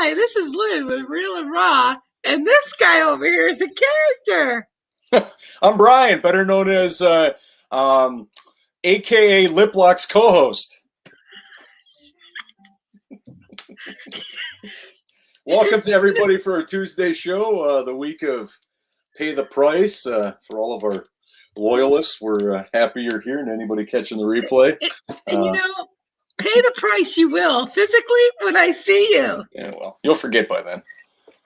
Hi, this is Lynn with Real and Raw, and this guy over here is a character. I'm Brian, better known as AKA Liplock's co-host. Welcome to everybody for our Tuesday show, the week of Pay the Price. For all of our loyalists, we're happy you're here, and anybody catching the replay. And pay the price you will physically when I see you. Yeah, well, you'll forget by then.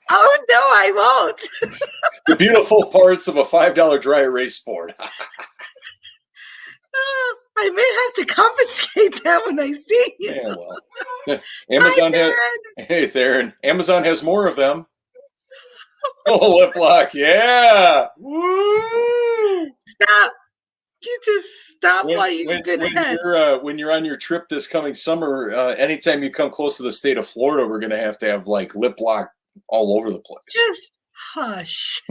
Oh, no, I won't. The beautiful parts of a $5 dry erase board. I may have to confiscate that when I see you. Yeah, well, Amazon has. Hey, Theron. Amazon has more of them. Oh, Liplock, yeah! Woo! Stop! You just stop while you've been ahead. When you're on your trip this coming summer, anytime you come close to the state of Florida, we're going to have like Liplock all over the place. Just hush.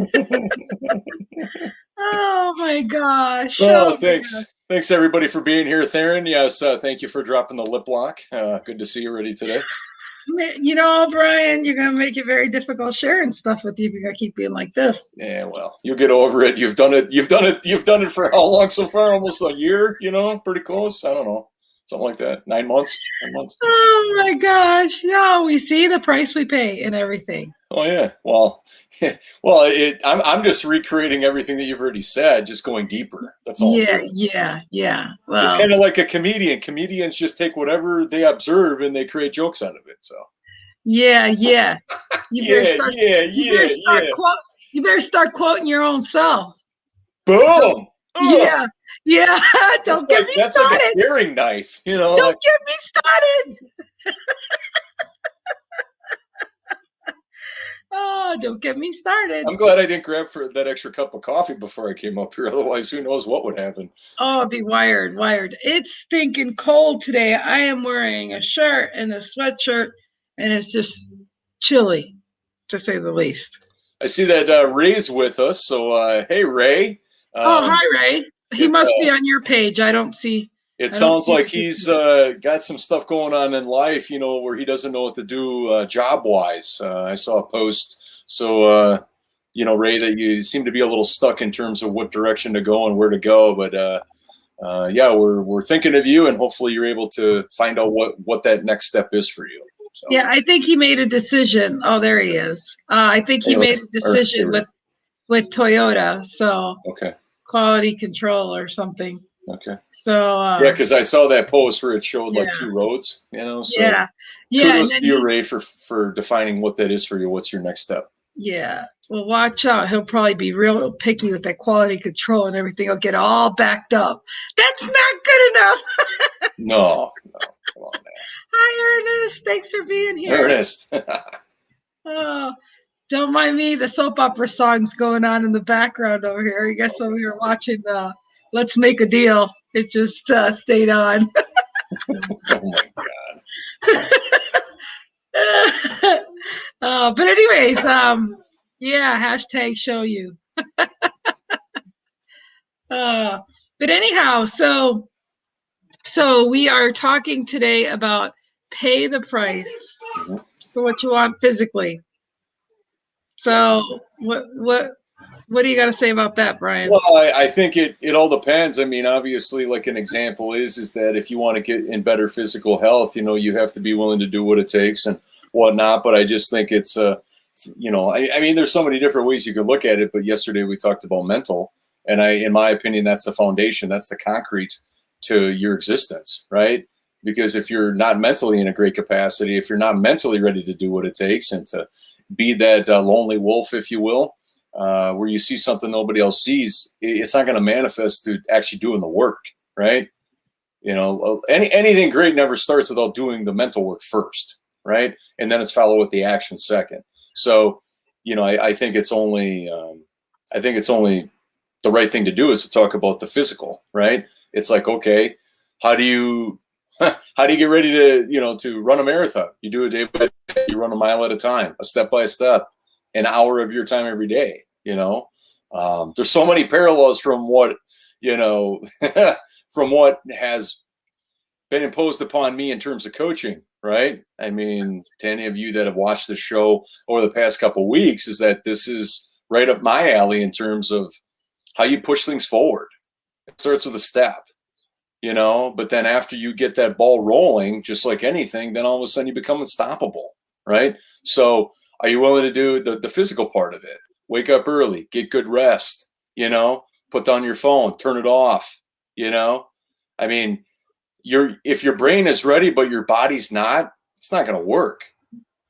Oh my gosh. Oh, thanks. Thanks everybody for being here, Theron. Yes, thank you for dropping the Liplock. Good to see you ready today. You know, Brian, you're gonna make it very difficult sharing stuff with you if you're gonna keep being like this. Yeah, well, you'll get over it. You've done it for how long so far? Almost a year, pretty close. I don't know. Something like that. 9 months. 9 months. Oh my gosh. No, we see the price we pay and everything. Oh yeah. Well, I'm just recreating everything that you've already said, just going deeper. That's all. Yeah. Well, it's kind of like a comedian. Comedians just take whatever they observe and they create jokes out of it. So. Yeah. You better start quoting your own self. Boom. Yeah. Don't get me started. That's like a paring knife, Don't get me started. Oh, don't get me started. I'm glad I didn't grab for that extra cup of coffee before I came up here. Otherwise, who knows what would happen. Oh, it'd be wired. It's stinking cold today. I am wearing a shirt and a sweatshirt, and it's just chilly, to say the least. I see that Ray's with us. So, hey, Ray. Hi, Ray. He must be on your page. I don't see. It sounds like he's got some stuff going on in life, where he doesn't know what to do job-wise. I saw a post. So, Ray, that you seem to be a little stuck in terms of what direction to go and where to go. But, yeah, we're thinking of you, and hopefully you're able to find out what that next step is for you. So. Yeah, I think he made a decision. Oh, there he is. I think he made a decision with Toyota. So okay. Quality control or something. Okay. So yeah, because I saw that post where it showed like 2 roads, So yeah. Kudos to you, Ray, for defining what that is for you. What's your next step? Yeah. Well, watch out. He'll probably be real picky with that quality control and everything. He'll get all backed up. That's not good enough. No. Come on, man. Hi, Ernest. Thanks for being here. Ernest. Oh, don't mind me. The soap opera song's going on in the background over here. I guess when we were watching Let's Make a Deal, it just stayed on. Oh my God. But anyways, hashtag show you. But anyhow, so we are talking today about pay the price for what you want physically. So what do you got to say about that, Brian? Well, I think it all depends. I mean, obviously, like an example is that if you want to get in better physical health, you have to be willing to do what it takes and whatnot. But I just think it's, I mean, there's so many different ways you could look at it. But yesterday we talked about mental, and in my opinion, that's the foundation. That's the concrete to your existence, right? Because if you're not mentally in a great capacity, if you're not mentally ready to do what it takes and to be that lonely wolf, if you will, where you see something nobody else sees, it's not going to manifest to actually doing the work, right? Anything great never starts without doing the mental work first, right? And then it's followed with the action second. So, I think it's only the right thing to do is to talk about the physical, right? It's like, okay, how do you get ready to run a marathon? You do it day by day. You run a mile at a time, a step by step, an hour of your time every day. There's so many parallels from what from what has been imposed upon me in terms of coaching right? I mean, to any of you that have watched the show over the past couple of weeks, is that this is right up my alley in terms of how you push things forward. It starts with a step, but then after you get that ball rolling, just like anything, then all of a sudden you become unstoppable, right? So are you willing to do the physical part of it? Wake up early, get good rest, put down your phone, turn it off, I mean, if your brain is ready, but your body's not, it's not going to work.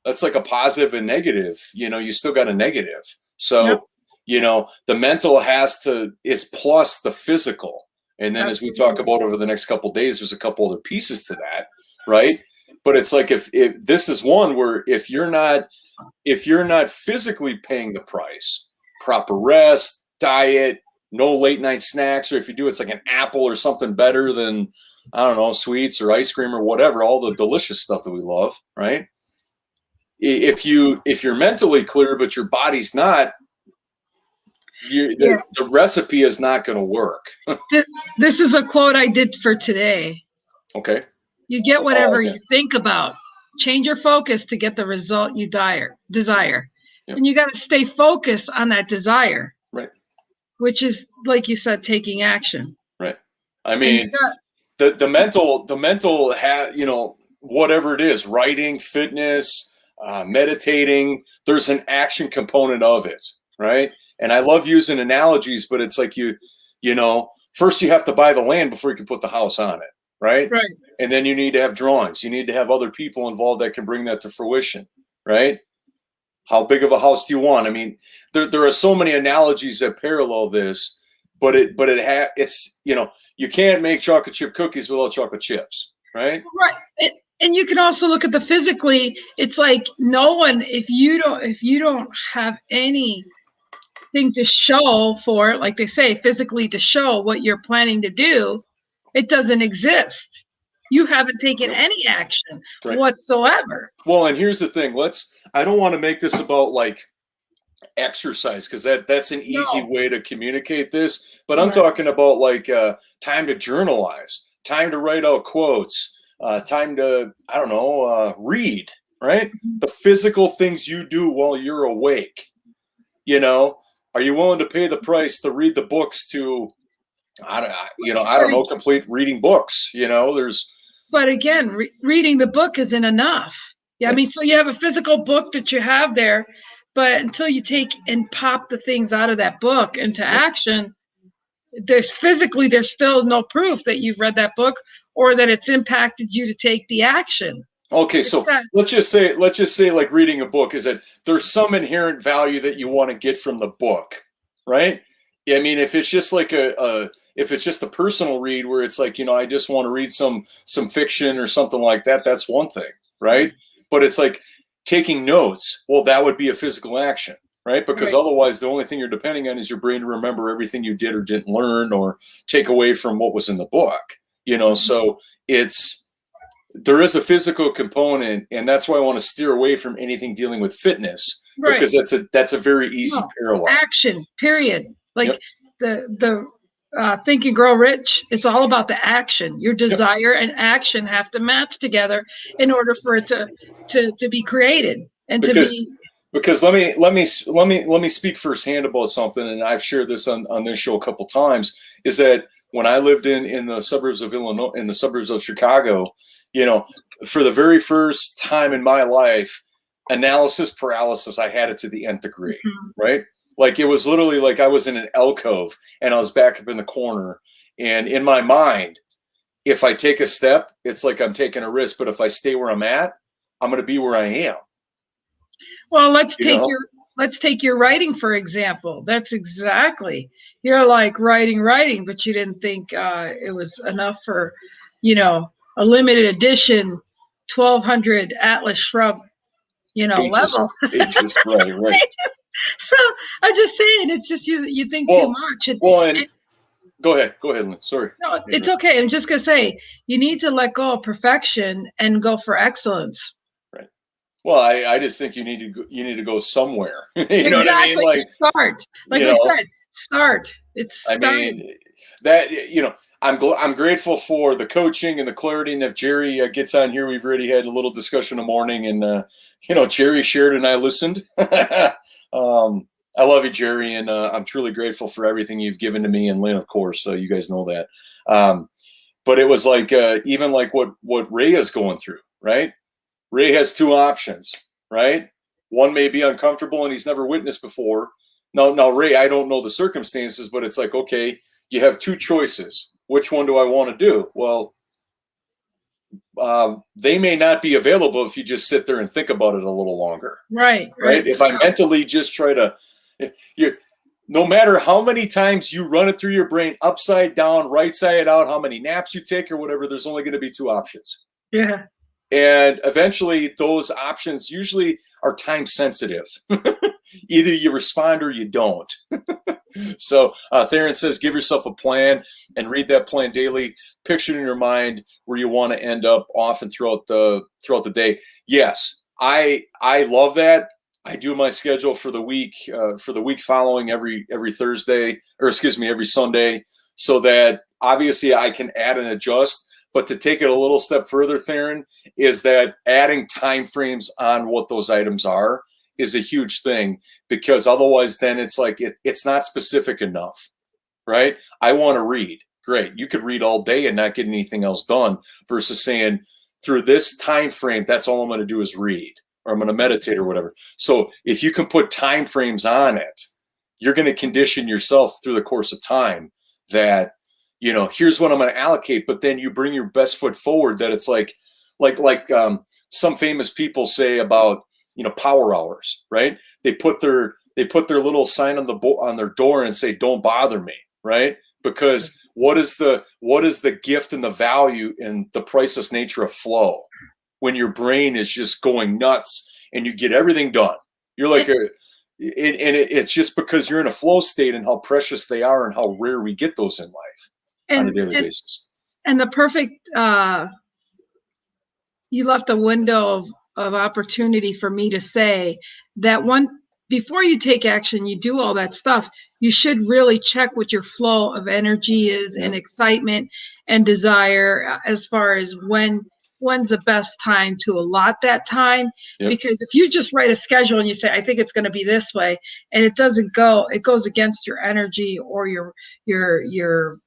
That's like a positive and negative, you still got a negative. So, yep. The mental is plus the physical. And then as we talk about over the next couple of days, there's a couple other pieces to that, right? But it's like if this is one where if you're not physically paying the price, proper rest, diet, no late night snacks, or if you do, it's like an apple or something better than, I don't know, sweets or ice cream or whatever, all the delicious stuff that we love, right? If you're mentally clear, but your body's not, the recipe is not going to work. This is a quote I did for today. Okay. You get whatever you think about. Change your focus to get the result you desire. Yep. And you got to stay focused on that desire. Right. Which is, like you said, taking action. Right. I mean, the mental whatever it is, writing, fitness, meditating, there's an action component of it. Right. And I love using analogies, but it's like first you have to buy the land before you can put the house on it. Right. Right. And then you need to have drawings. You need to have other people involved that can bring that to fruition. Right. How big of a house do you want? I mean, there are so many analogies that parallel this, but it's you can't make chocolate chip cookies without chocolate chips. Right. Right. And you can also look at the physically. It's like no one, if you don't have anything to show for it, like they say, physically to show what you're planning to do, it doesn't exist. You haven't taken any action whatsoever. Well, and here's the thing. I don't want to make this about like exercise because that's an easy way to communicate this. But I'm talking about like time to journalize, time to write out quotes, time to, I don't know, read, right? Mm-hmm. The physical things you do while you're awake. Are you willing to pay the price to read the books to, I don't know, complete reading books, But again, reading the book isn't enough. Yeah, I mean, so you have a physical book that you have there, but until you take and pop the things out of that book into action, there's still no proof that you've read that book or that it's impacted you to take the action. Okay, so let's just say like reading a book is that there's some inherent value that you want to get from the book, right? I mean, if it's just like if it's just a personal read where it's like, I just want to read some fiction or something like that, that's one thing, right? But it's like taking notes. Well, that would be a physical action, right? Because otherwise the only thing you're depending on is your brain to remember everything you did or didn't learn or take away from what was in the book, so there is a physical component, and that's why I want to steer away from anything dealing with fitness, because that's a very easy parallel. Action, period. Like the Think and Grow Rich, it's all about the action. Your desire and action have to match together in order for it to be created and Because let me speak firsthand about something, and I've shared this on this show a couple times. Is that when I lived in the suburbs of Illinois, in the suburbs of Chicago, for the very first time in my life, analysis paralysis, I had it to the nth degree, right? Like it was literally like I was in an alcove and I was back up in the corner. And in my mind, if I take a step, it's like I'm taking a risk. But if I stay where I'm at, I'm going to be where I am. Well, let's take your writing, for example. That's exactly. You're like writing, but you didn't think it was enough for, a limited edition 1200 Atlas Shrub, level. Pages, right. So I'm just saying, it's just you think too much. And go ahead, Lynn. Sorry. No, it's okay. I'm just gonna say you need to let go of perfection and go for excellence. Right. Well, I just think you need to go somewhere. You know what I mean? Like start. Like I said, start. It's. I mean that I'm grateful for the coaching and the clarity. And if Jerry gets on here, we've already had a little discussion in the morning, and Jerry shared and I listened. I love you, Jerry, and I'm truly grateful for everything you've given to me and Lynn, of course. So you guys know that. But it was like even like what Ray is going through, right? Ray has two options, right? One may be uncomfortable and he's never witnessed before. Now, Ray, I don't know the circumstances, but it's like, okay, you have two choices. Which one do I want to do? Well, they may not be available if you just sit there and think about it a little longer. Right. If I mentally just try to, no matter how many times you run it through your brain, upside down, right side out, how many naps you take or whatever, there's only going to be two options. Yeah. And eventually those options usually are time sensitive. Either you respond or you don't. So Theron says, give yourself a plan and read that plan daily. Picture in your mind where you want to end up often throughout the day. Yes, I love that. I do my schedule for the week following every Thursday, or excuse me, every Sunday, so that obviously I can add and adjust. But to take it a little step further, Theron, is that adding time frames on what those items are is a huge thing, because otherwise then it's like it's not specific enough, right? I want to read. Great. You could read all day and not get anything else done, versus saying through this time frame, that's all I'm going to do is read, or I'm going to meditate or whatever. So if you can put time frames on it, you're going to condition yourself through the course of time that, here's what I'm going to allocate, but then you bring your best foot forward. That it's like some famous people say about, power hours, right? They put their little sign on their door and say, "Don't bother me," right? Because what is the gift and the value in the priceless nature of flow when your brain is just going nuts and you get everything done? You're like it's just because you're in a flow state, and how precious they are and how rare we get those in life on a daily basis. And the perfect, you left a window of opportunity for me to say that before you take action, you do all that stuff, you should really check what your flow of energy is, and excitement and desire, as far as when's the best time to allot that time. Because if you just write a schedule and you say, I think it's going to be this way, and it doesn't go, it goes against your energy or your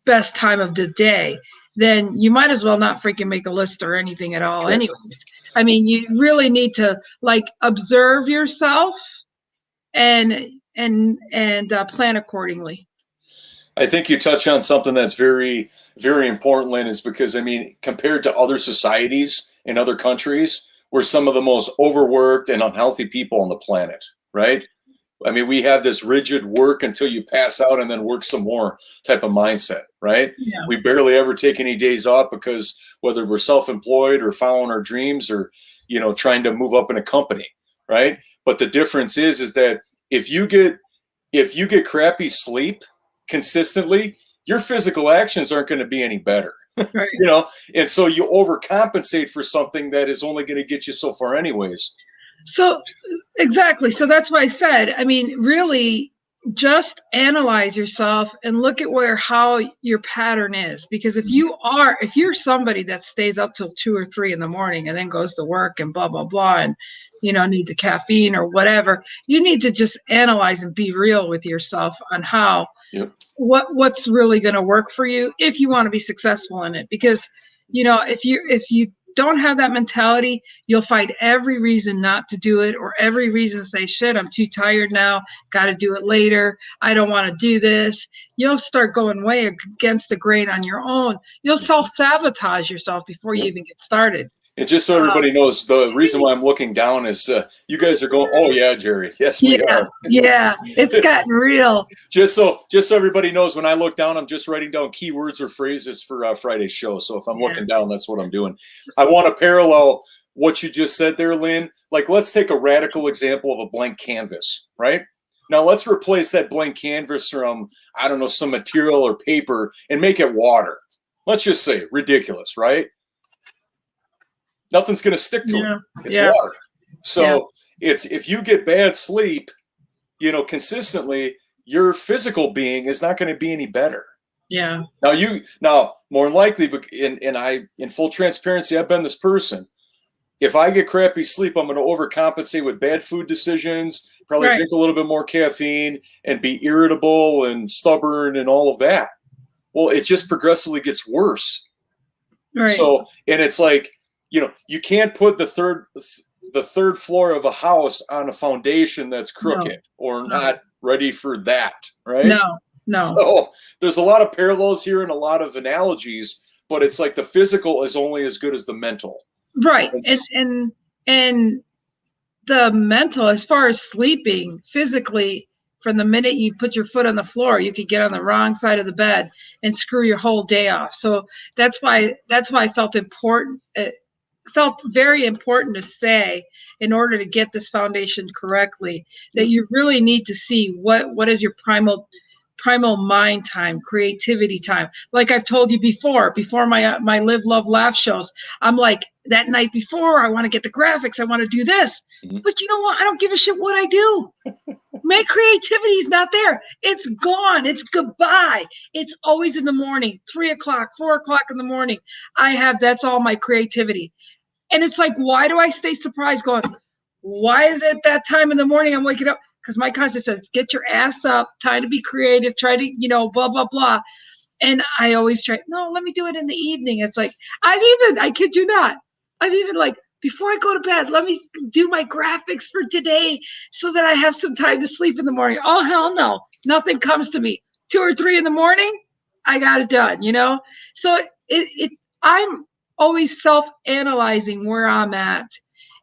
best time of the day, then you might as well not freaking make a list or anything at all. Correct. Anyways, I mean, you really need to observe yourself and plan accordingly. I think you touch on something that's very, very important, Lynn, is because, compared to other societies in other countries, we're some of the most overworked and unhealthy people on the planet, right? We have this rigid work until you pass out and then work some more type of mindset, right? Yeah. We barely ever take any days off, because whether we're self-employed or following our dreams or, trying to move up in a company, right? But the difference is that if you get crappy sleep consistently, your physical actions aren't going to be any better. Right. And so you overcompensate for something that is only going to get you so far anyways. So exactly. So that's why I said, really just analyze yourself and look at how your pattern is. Because if you're somebody that stays up till 2 or 3 in the morning and then goes to work and blah, blah, blah, and, need the caffeine or whatever, you need to just analyze and be real with yourself on how, what's really going to work for you if you want to be successful in it. Because, if you don't have that mentality, you'll find every reason not to do it, or every reason to say, shit, I'm too tired now, got to do it later, I don't want to do this. You'll start going way against the grain on your own. You'll self-sabotage yourself before you even get started. And just so everybody knows, the reason why I'm looking down is you guys are going, oh yeah, Jerry. Yes, we are. Yeah, it's gotten real. Just so everybody knows, when I look down, I'm just writing down keywords or phrases for Friday's show. So if I'm looking down, that's what I'm doing. I want to parallel what you just said there, Lynn. Let's take a radical example of a blank canvas, right? Now let's replace that blank canvas from, I don't know, some material or paper and make it water. Let's just say ridiculous, right? Nothing's going to stick to it. It's water. So it's, if you get bad sleep, consistently, your physical being is not going to be any better. Yeah. Now more than likely, and I, in full transparency, I've been this person. If I get crappy sleep, I'm going to overcompensate with bad food decisions, probably Right. drink a little bit more caffeine, and be irritable and stubborn and all of that. Well, it just progressively gets worse. Right. So, and it's like, you can't put the third floor of a house on a foundation that's crooked or not ready for that, right? No. So there's a lot of parallels here and a lot of analogies, but it's like the physical is only as good as the mental. Right. And the mental, as far as sleeping physically, from the minute you put your foot on the floor, you could get on the wrong side of the bed and screw your whole day off. So that's why I felt important. It felt very important to say, in order to get this foundation correctly, that you really need to see what is your primal mind time, creativity time. Like I've told you before my Live, Love, Laugh shows, I'm like, that night before, I want to get the graphics, I want to do this. But you know what? I don't give a shit what I do. My creativity is not there. It's gone. It's goodbye. It's always in the morning, 3 o'clock, 4 o'clock in the morning. That's all my creativity. And it's like, why do I stay surprised going, why is it that time in the morning I'm waking up? Because my conscience says, get your ass up, time to be creative, try to, blah, blah, blah. And I always try, no, let me do it in the evening. It's like, I kid you not, I've even like, before I go to bed, let me do my graphics for today so that I have some time to sleep in the morning. Oh, hell no. Nothing comes to me. 2 or 3 in the morning, I got it done, So I'm always self-analyzing where I'm at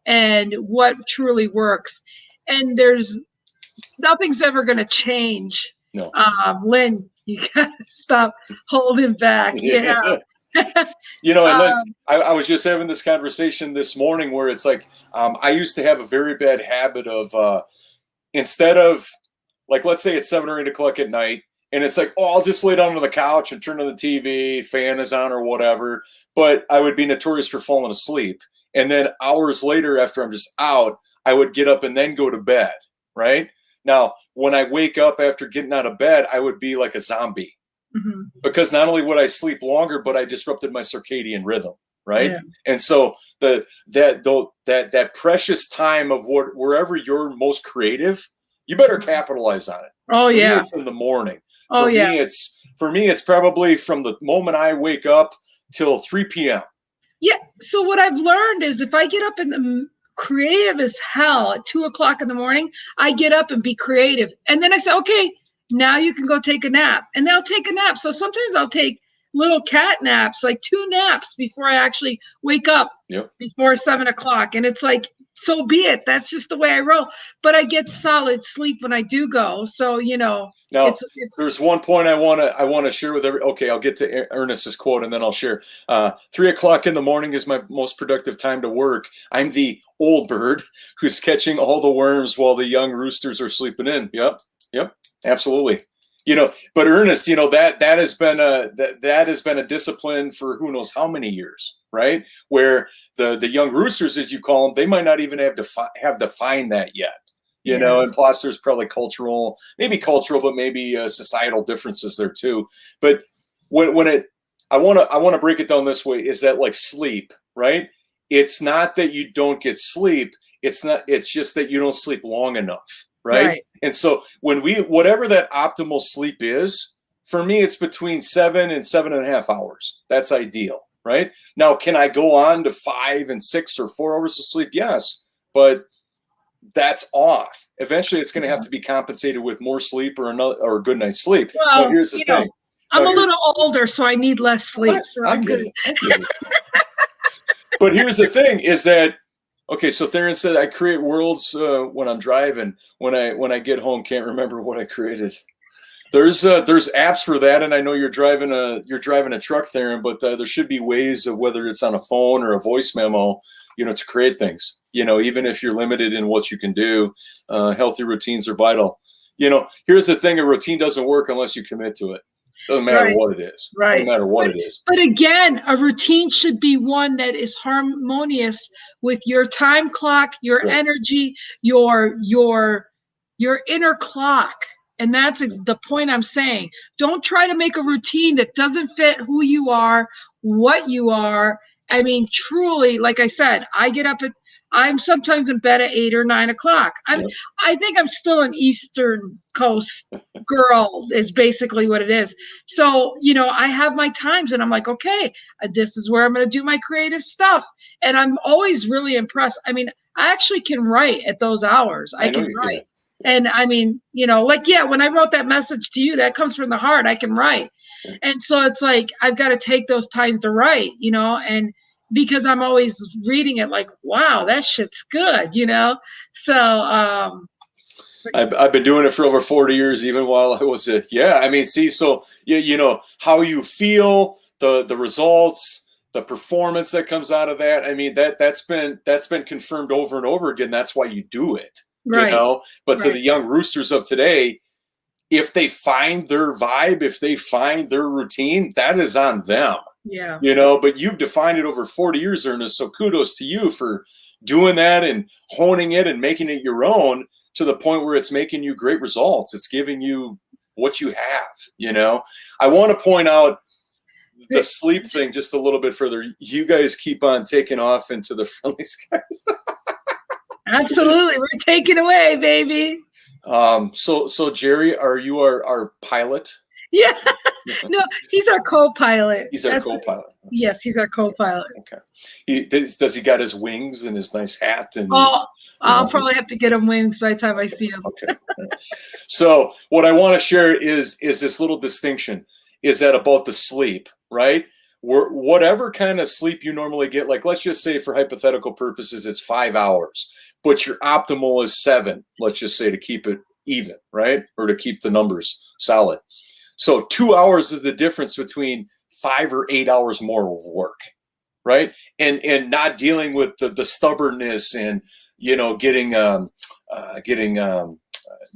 and what truly works. And nothing's ever going to change. No. Lynn, you got to stop holding back. Yeah. And then I was just having this conversation this morning where it's like, I used to have a very bad habit of, instead of, like, let's say it's 7 or 8 o'clock at night, and it's like, I'll just lay down on the couch and turn on the TV, fan is on or whatever. But I would be notorious for falling asleep. And then hours later, after I'm just out, I would get up and then go to bed, right? Now, when I wake up after getting out of bed, I would be like a zombie. Mm-hmm. Because not only would I sleep longer, but I disrupted my circadian rhythm, right? Yeah. And so that precious time of wherever you're most creative, you better capitalize on it. Oh, yeah. For me, it's in the morning. For me, it's probably from the moment I wake up till 3 p.m. Yeah. So what I've learned is if I get up in the creative as hell at 2 o'clock in the morning, I get up and be creative. And then I say, okay, now you can go take a nap. And they'll take a nap. So sometimes I'll take little cat naps, like 2 naps before I actually wake up before 7 o'clock. And it's like, so be it. That's just the way I roll. But I get solid sleep when I do go. So, Now, there's one point I want to share with okay, I'll get to Ernest's quote and then I'll share. 3 o'clock in the morning is my most productive time to work. I'm the old bird who's catching all the worms while the young roosters are sleeping in. Yep, absolutely. But Ernest, that has been a discipline for who knows how many years, right? Where the young roosters, as you call them, they might not even have defined that yet. And plus there's probably cultural, but maybe societal differences there too. But I want to break it down this way, is that like sleep, right? It's not that you don't get sleep. It's just that you don't sleep long enough, right? And so whatever that optimal sleep is, for me, it's between 7 and 7.5 hours. That's ideal, right? Now, can I go on to 5 and 6 or 4 hours of sleep? Yes, but that's off. Eventually, it's going to have to be compensated with more sleep or a good night's sleep. Well, now, here's the thing. I'm a little older, so I need less sleep. So I'm good. But here's the thing: is that okay? So Theron said, "I create worlds when I'm driving. When I get home, can't remember what I created." There's apps for that, and I know you're driving a truck, Theron, but there should be ways of, whether it's on a phone or a voice memo, to create things. Even if you're limited in what you can do, healthy routines are vital. Here's the thing: a routine doesn't work unless you commit to it. Doesn't matter what it is. Right. No matter what it is. But again, a routine should be one that is harmonious with your time clock, your energy, your inner clock. And that's the point I'm saying. Don't try to make a routine that doesn't fit who you are, what you are. I mean, truly, like I said, I'm sometimes in bed at 8 or 9 o'clock. I think I'm still an Eastern Coast girl is basically what it is. So, I have my times and I'm like, okay, this is where I'm going to do my creative stuff. And I'm always really impressed. I mean, I actually can write at those hours. I can write. And I mean, when I wrote that message to you, that comes from the heart. I can write. And so it's like, I've got to take those times to write, and because I'm always reading it like, wow, that shit's good, So, I've been doing it for over 40 years, even while I was I mean, see, so how you feel, the results, the performance that comes out of that. I mean, that's been confirmed over and over again. That's why you do it, But to the young roosters of today, if they find their vibe, if they find their routine, that is on them. Yeah. But you've defined it over 40 years, Ernest. So kudos to you for doing that and honing it and making it your own to the point where it's making you great results. It's giving you what you have, I want to point out the sleep thing just a little bit further. You guys keep on taking off into the friendly skies. Absolutely. We're taking away, baby. So Jerry, are you our pilot? Yeah. No, he's our co-pilot. He's our co-pilot. Okay. Yes, he's our co-pilot. Okay. Does he got his wings and his nice hat? And I'll probably have to get him wings by the time I see him. Okay. So what I want to share is this little distinction. Is that about the sleep, right? Whatever kind of sleep you normally get, like let's just say for hypothetical purposes, it's 5 hours, but your optimal is 7, let's just say, to keep it even, right? Or to keep the numbers solid. So 2 hours is the difference between 5 or 8 hours more of work, right? And not dealing with the stubbornness and, getting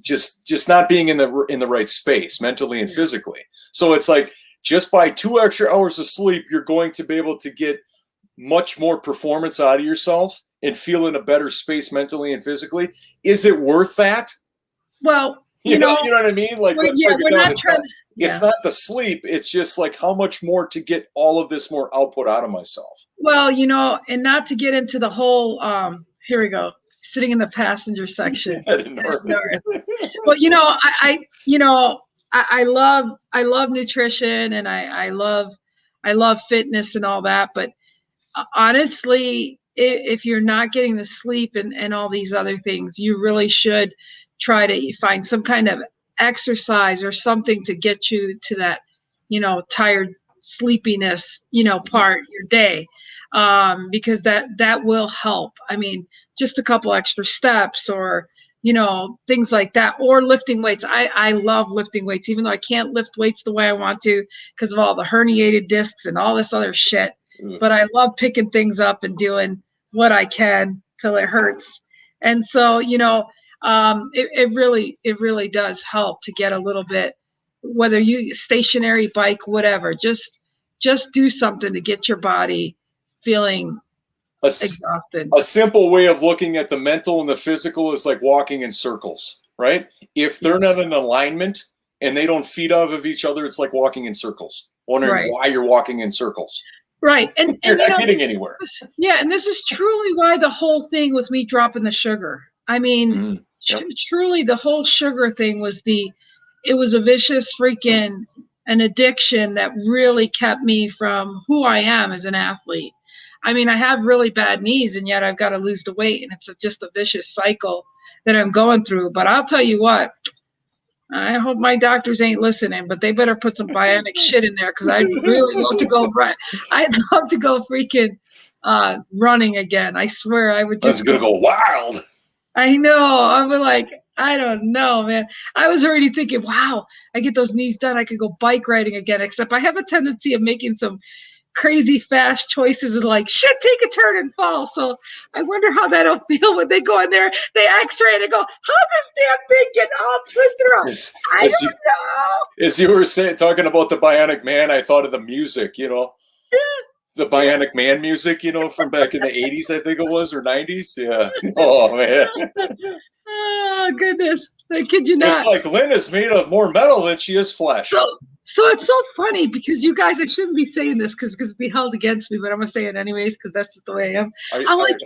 just not being in the right space mentally and physically. So it's like, just by 2 extra hours of sleep, you're going to be able to get much more performance out of yourself and feel in a better space mentally and physically. Is it worth that? Well, you know what I mean? Like, let's break it down. It's not the sleep. It's just like how much more to get all of this more output out of myself. Well, and not to get into the whole, here we go, sitting in the passenger section. Well, I love nutrition and I love fitness and all that. But honestly, if you're not getting the sleep and all these other things, you really should try to find some kind of exercise or something to get you to that, tired sleepiness, part your day. Because that will help. I mean, just a couple extra steps or, things like that, or lifting weights. I love lifting weights, even though I can't lift weights the way I want to because of all the herniated discs and all this other shit. But I love picking things up and doing what I can till it hurts. And so, it really does help to get a little bit, whether you stationary bike, whatever, just do something to get your body feeling exhausted. A simple way of looking at the mental and the physical is like walking in circles, right? If they're not in alignment and they don't feed off of each other, it's like walking in circles, wondering why you're walking in circles. Right. And you're not getting anywhere. Yeah. And this is truly why the whole thing was me dropping the sugar. I mean, truly the whole sugar thing was it was a vicious freaking an addiction that really kept me from who I am as an athlete. I mean, I have really bad knees and yet I've got to lose the weight, and it's just a vicious cycle that I'm going through. But I'll tell you what, I hope my doctors ain't listening, but they better put some bionic shit in there because I'd really love to go run. I'd love to go freaking running again. I swear I would just. I was going to go wild. I know. I'm like, I don't know, man. I was already thinking, wow, I get those knees done, I could go bike riding again, except I have a tendency of making some crazy fast choices and like, shit, take a turn and fall. So I wonder how that'll feel when they go in there, they x-ray and they go, how this damn thing get all twisted around? I don't know. As you were talking about the Bionic Man, I thought of the music, the Bionic Man music, from back in the 80s, I think it was, or 90s. Yeah. Oh, man. Oh, goodness. I kid you not. It's like Lynn is made of more metal than she is flesh. So it's so funny because you guys, I shouldn't be saying this because it'd be held against me, but I'm gonna say it anyways because that's just the way I am.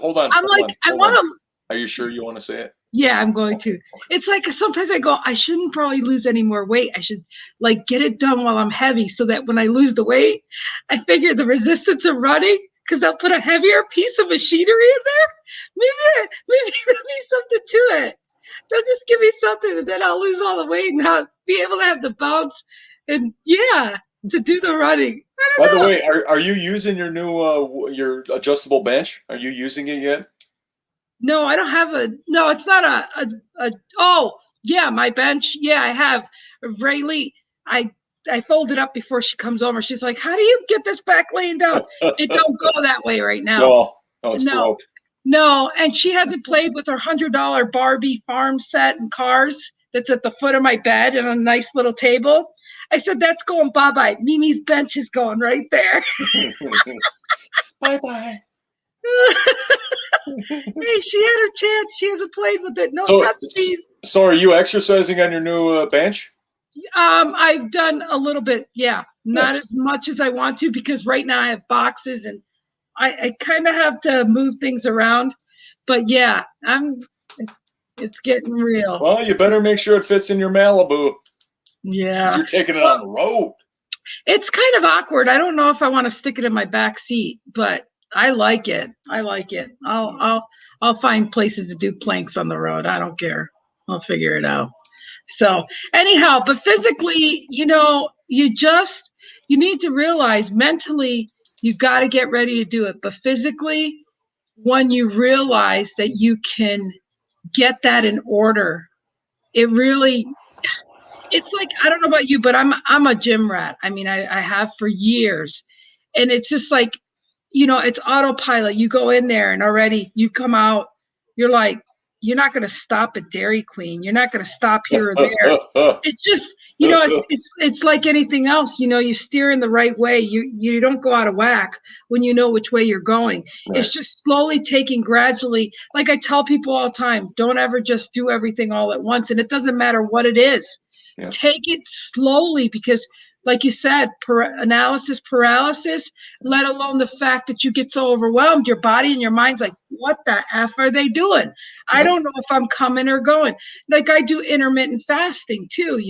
Hold on. I want to. Are you sure you want to say it? Yeah, I'm going to. It's like sometimes I go, I shouldn't probably lose any more weight. I should like get it done while I'm heavy so that when I lose the weight, I figure the resistance of running because they'll put a heavier piece of machinery in there. Maybe there'll be something to it. They'll just give me something and then I'll lose all the weight and not be able to have the bounce and to do the running. By the way, are you using your new your adjustable bench? Are you using it yet? No, I don't have no, it's not oh, yeah, my bench. Yeah, I have. Rayleigh, I fold it up before she comes over. She's like, how do you get this back laying down? It don't go that way right now. No, it's broke. No, and she hasn't played with her $100 Barbie farm set and cars that's at the foot of my bed and a nice little table. I said, that's going bye-bye. Mimi's bench is going right there. Bye-bye. Hey, she had her chance. She hasn't played with it. No touch these. So are you exercising on your new bench? I've done a little bit. Yeah, not as much as I want to because right now I have boxes and I kind of have to move things around. But yeah, it's getting real. Well, you better make sure it fits in your Malibu. Yeah. 'Cause you're taking it on the road. It's kind of awkward. I don't know if I want to stick it in my back seat, but I like it. I'll find places to do planks on the road. I don't care. I'll figure it out. So anyhow, but physically, you need to realize mentally you've got to get ready to do it. But physically, when you realize that you can get that in order, it's like, I don't know about you, but I'm a gym rat. I mean, I have for years. And it's just like, it's autopilot. You go in there and already you come out, you're like, you're not going to stop at Dairy Queen. You're not going to stop here or there. It's just, it's like anything else. You steer in the right way. You don't go out of whack when you know which way you're going. Right. It's just slowly taking gradually. Like I tell people all the time, don't ever just do everything all at once. And it doesn't matter what it is. Yeah. Take it slowly because like you said, analysis paralysis, let alone the fact that you get so overwhelmed, your body and your mind's like, what the F are they doing? I don't know if I'm coming or going. Like I do intermittent fasting too,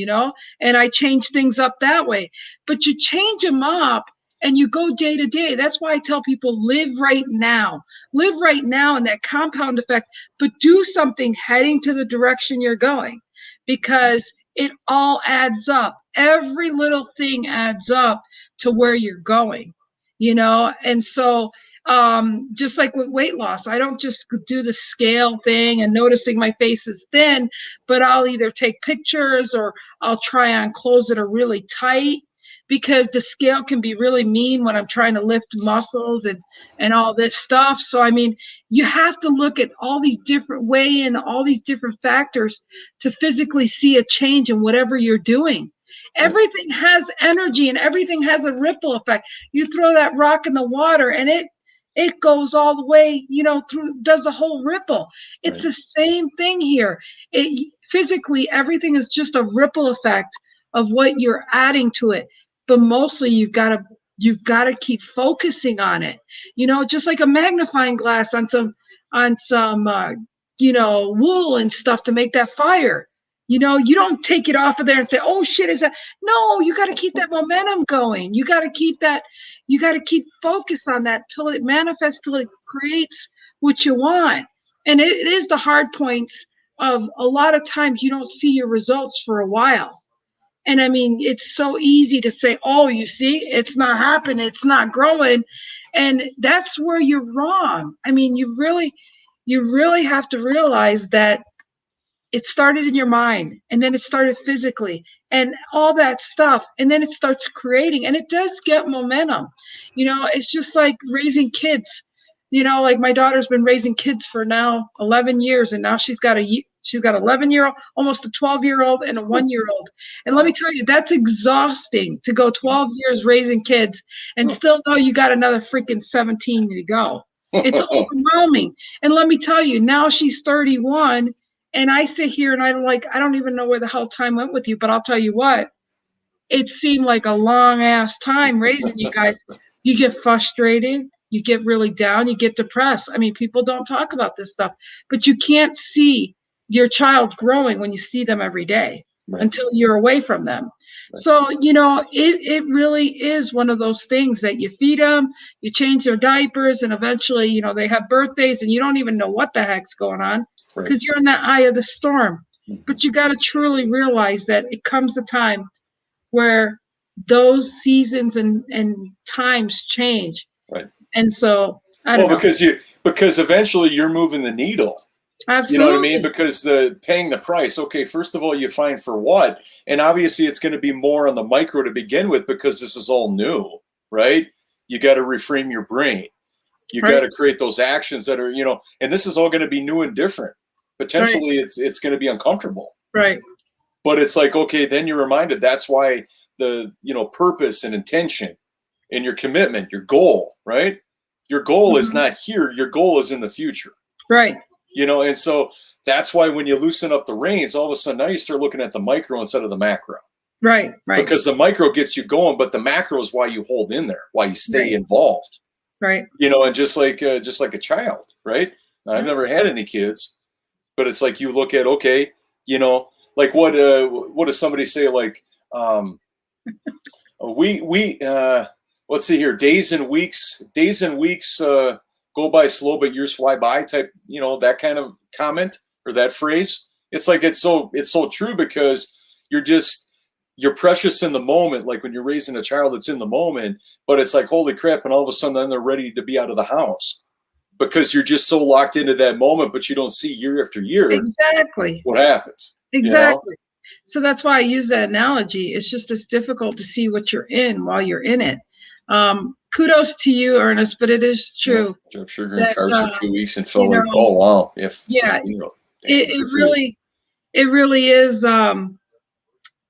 and I change things up that way. But you change them up and you go day to day. That's why I tell people live right now in that compound effect, but do something heading to the direction you're going because it all adds up. Every little thing adds up to where you're going, And so just like with weight loss, I don't just do the scale thing and noticing my face is thin, but I'll either take pictures or I'll try on clothes that are really tight because the scale can be really mean when I'm trying to lift muscles and all this stuff. So, I mean, you have to look at all these different ways and all these different factors to physically see a change in whatever you're doing. Everything has energy and everything has a ripple effect. You throw that rock in the water and it goes all the way, through, does a whole ripple. It's the same thing here. Physically, everything is just a ripple effect of what you're adding to it. But mostly you've got to keep focusing on it, just like a magnifying glass on some wool and stuff to make that fire. You don't take it off of there and say, oh shit, is that? No, you got to keep that momentum going. You got to keep focus on that till it manifests, till it creates what you want. And it is the hard points of a lot of times you don't see your results for a while. And I mean, it's so easy to say, oh, you see, it's not happening. It's not growing. And that's where you're wrong. I mean, you really have to realize that it started in your mind and then it started physically and all that stuff. And then it starts creating and it does get momentum. It's just like raising kids, like my daughter's been raising kids for now 11 years. And now she's got 11-year-old, almost a 12-year-old and a 1-year-old. And let me tell you, that's exhausting to go 12 years raising kids and still know you got another freaking 17 to go. It's overwhelming. And let me tell you, now she's 31. And I sit here and I'm like, I don't even know where the hell time went with you, but I'll tell you what, it seemed like a long ass time raising you guys. You get frustrated, you get really down, you get depressed. I mean, people don't talk about this stuff, but you can't see your child growing when you see them every day until you're away from them. So, you know, it really is one of those things that you feed them, you change their diapers, and eventually, you know, they have birthdays and you don't even know what the heck's going on because you're in that eye of the storm. But you got to truly realize that it comes a time where those seasons and times change. Right. And so, I don't know. Because eventually you're moving the needle. Absolutely. You know what I mean? Because paying the price, okay, first of all, you find for what? And obviously it's going to be more on the micro to begin with because this is all new, right? You got to reframe your brain. You got to create those actions that are, you know, and this is all going to be new and different. Potentially it's going to be uncomfortable. Right. But it's like, okay, then you're reminded that's why the, you know, purpose and intention and your commitment, your goal, right? Your goal is not here. Your goal is in the future. Right. You know, and so that's why when you loosen up the reins, all of a sudden now you start looking at the micro instead of the macro. Right, right. Because the micro gets you going, but the macro is why you hold in there, why you stay involved. Right. You know, and just like a child, right? Now, I've never had any kids, but it's like you look at, okay, you know, like what does somebody say? Like, let's see here, days and weeks go by slow, but years fly by type, you know, that kind of comment or that phrase. It's like, it's so true because you're precious in the moment. Like when you're raising a child, it's in the moment, but it's like, holy crap. And all of a sudden then they're ready to be out of the house because you're just so locked into that moment, but you don't see year after year. Exactly. What happens. Exactly. You know? So that's why I use that analogy. It's just as difficult to see what you're in while you're in it. Kudos to you, Ernest, but it is true. Yeah, I'm sure in cars for 2 weeks and felt you like, know, oh wow, yeah, it really is.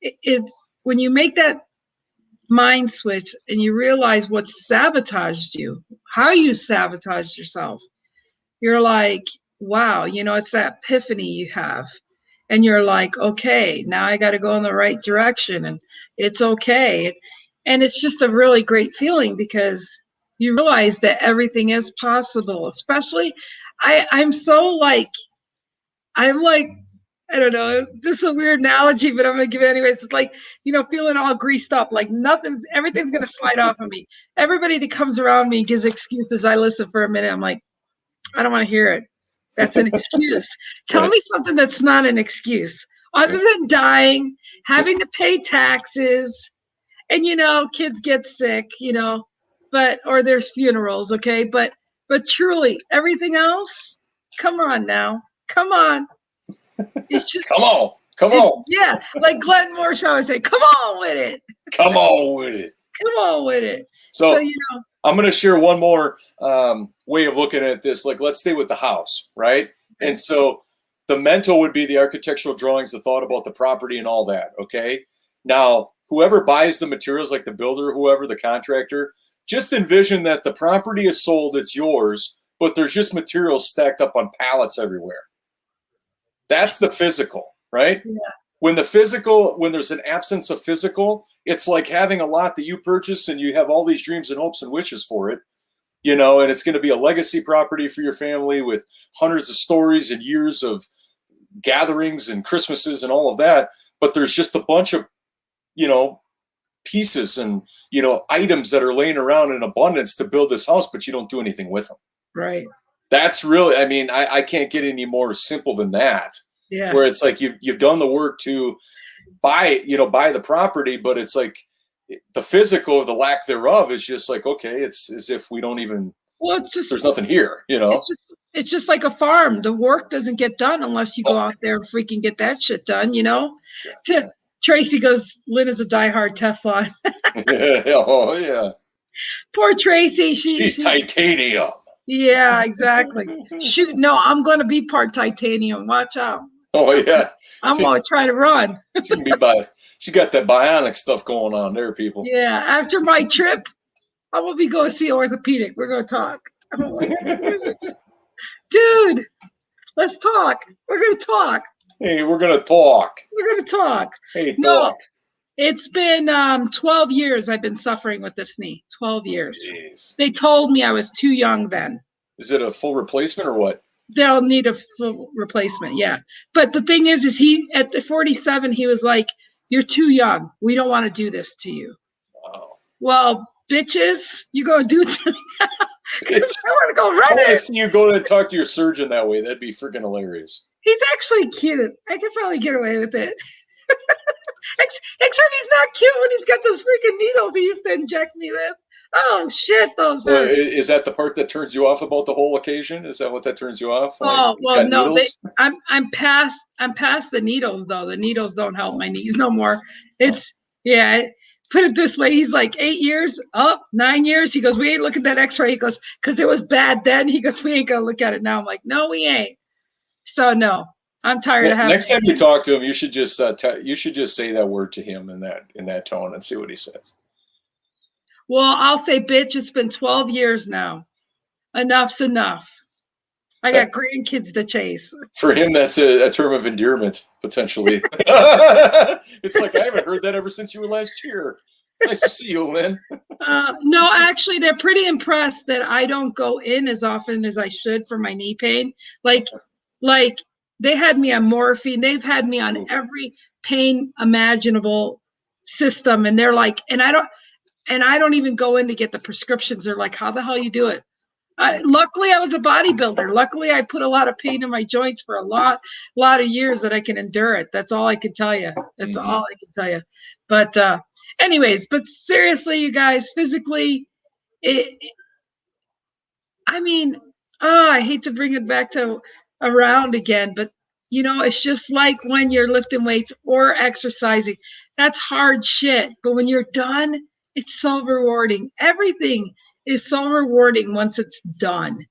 It's when you make that mind switch and you realize what sabotaged you, how you sabotaged yourself. You're like, wow, you know, it's that epiphany you have. And you're like, okay, now I got to go in the right direction and it's okay. And it's just a really great feeling because you realize that everything is possible, especially I'm like, I don't know, this is a weird analogy, but I'm going to give it anyways. It's like, you know, feeling all greased up, like everything's going to slide off of me. Everybody that comes around me gives excuses. I listen for a minute. I'm like, I don't want to hear it. That's an excuse. Tell me something that's not an excuse other than dying, having to pay taxes, and, you know, kids get sick, you know, or there's funerals. Okay. But truly everything else, come on now. Come on. It's just, come on. Yeah. Like Glenn Morshaw would say, come on with it. Come on with it. Come on with it. So you know, I'm going to share one more way of looking at this. Like, let's stay with the house, right? And so the mental would be the architectural drawings, the thought about the property and all that, okay? Now, whoever buys the materials, like the builder, whoever, the contractor, just envision that the property is sold, it's yours, but there's just materials stacked up on pallets everywhere. That's the physical, right? Yeah. When there's an absence of physical, it's like having a lot that you purchase and you have all these dreams and hopes and wishes for it, you know, and it's going to be a legacy property for your family with hundreds of stories and years of gatherings and Christmases and all of that. But there's just a bunch of, you know, pieces and, you know, items that are laying around in abundance to build this house, but you don't do anything with them. Right. That's really, I mean, I can't get any more simple than that. Yeah. Where it's like you've done the work to buy the property, but it's like the physical, the lack thereof is just like, okay, it's as if we don't even, well, it's just, there's nothing here, you know? It's just like a farm. The work doesn't get done unless you go out there and freaking get that shit done, you know? Yeah. Tracy goes, Lynn is a diehard Teflon. Oh, yeah. Poor Tracy. She's titanium. Yeah, exactly. Shoot, no, I'm going to be part titanium. Watch out. Oh, yeah. I'm going to try to run. She got that bionic stuff going on there, people. Yeah, after my trip, I will be going to see orthopedic. We're going to talk. Dude, let's talk. We're going to talk. Hey, we're gonna talk. We're going to talk. Hey, No, talk. it's been 12 years I've been suffering with this knee. 12 years. Jeez. They told me I was too young then. Is it a full replacement or what? They'll need a full replacement, yeah. But the thing is he at the 47, he was like, "You're too young. We don't want to do this to you." Wow. Well, bitches, you go do it to me. I want to go run I want to it. see you go and talk to your surgeon that way. That'd be freaking hilarious. He's actually cute. I could probably get away with it. Except he's not cute when he's got those freaking needles he used to inject me with. Oh shit, those hurt. Is that the part that turns you off about the whole occasion? Is that what that turns you off? Oh well, no. I'm past the needles though. The needles don't help my knees no more. It's yeah. Put it this way, he's like 8 years, 9 years. He goes, we ain't looking at that X-ray. He goes, because it was bad then. He goes, we ain't gonna look at it now. I'm like, no, we ain't. So no, I'm tired of having. Next time you talk to him, you should just say that word to him in that tone and see what he says. Well, I'll say, bitch, it's been 12 years now. Enough's enough. I got grandkids to chase. For him, that's a term of endearment, potentially. It's like, I haven't heard that ever since you were last year. Nice to see you, Lynn. No, actually, they're pretty impressed that I don't go in as often as I should for my knee pain. Like they had me on morphine. They've had me on every pain imaginable system. And they're like, and I don't even go in to get the prescriptions. They're like, how the hell you do it? Luckily, I was a bodybuilder. Luckily, I put a lot of pain in my joints for a lot of years that I can endure it. That's all I can tell you. That's all I can tell you. But anyways, but seriously, you guys, physically, I hate to bring it back to around again, but it's just like when you're lifting weights or exercising. That's hard shit. But when you're done, it's so rewarding. Everything is so rewarding once it's done,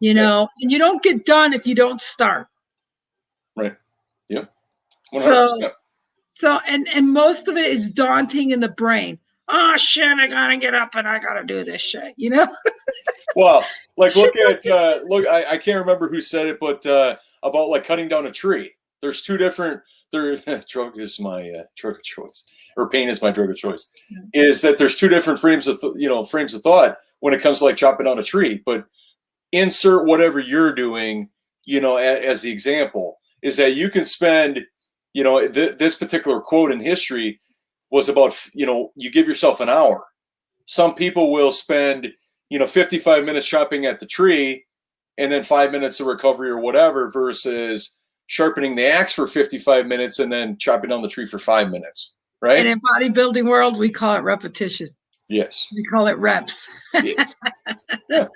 and you don't get done if you don't start. Right. Yep. 100%. So and most of it is daunting in the brain. Oh shit, I gotta get up and I gotta do this shit, Well, like look, I can't remember who said it, but about like cutting down a tree. There's two different drug is my drug of choice, or pain is my drug of choice. Is that there's two different frames of thought when it comes to like chopping down a tree. But insert whatever you're doing, as the example, is that you can spend, this particular quote in history was about, you give yourself an hour. Some people will spend 55 minutes chopping at the tree and then 5 minutes of recovery or whatever, versus sharpening the axe for 55 minutes and then chopping down the tree for 5 minutes. Right. And in bodybuilding world, we call it repetition. Yes. We call it reps. Yes. Yeah.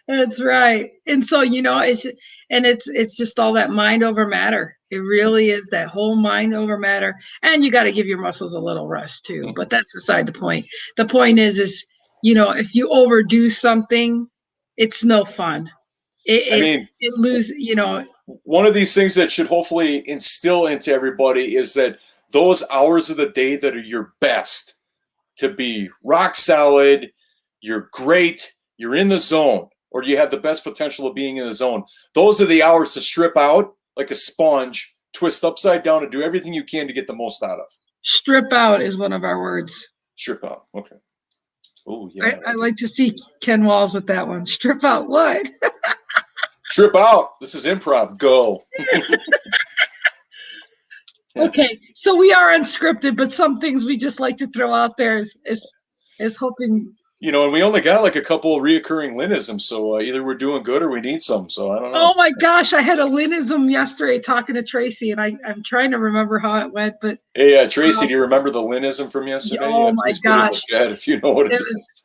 That's right. And so, it's just all that mind over matter. It really is that whole mind over matter. And you got to give your muscles a little rest too, but that's beside the point. The point is, if you overdo something, it's no fun. It loses, One of these things that should hopefully instill into everybody is that those hours of the day that are your best, to be rock solid, you're great, you're in the zone, or you have the best potential of being in the zone. Those are the hours to strip out like a sponge, twist upside down, and do everything you can to get the most out of. Strip out is one of our words. Strip out. Okay. Oh, yeah. I like to see Ken Walls with that one. Strip out what? Strip out. This is improv. Go. Okay, so we are unscripted, but some things we just like to throw out there is hoping. And we only got like a couple of reoccurring Lynnisms, so either we're doing good or we need some. So I don't know. Oh my gosh, I had a Lynnism yesterday talking to Tracy, and I'm trying to remember how it went. But hey, Tracy, do you remember the Lynnism from yesterday? Oh my gosh, if you know what it is.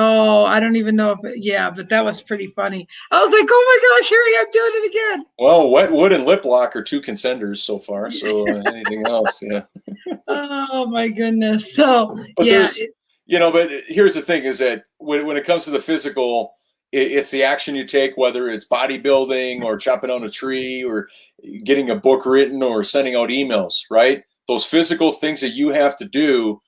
Oh, I don't even know but that was pretty funny. I was like, oh my gosh, here I am doing it again. Well, wet wood and lip lock are two contenders so far. So anything else, yeah. Oh my goodness. So but but here's the thing: is that when it comes to the physical, it's the action you take, whether it's bodybuilding or chopping down a tree or getting a book written or sending out emails. Right? Those physical things that you have to do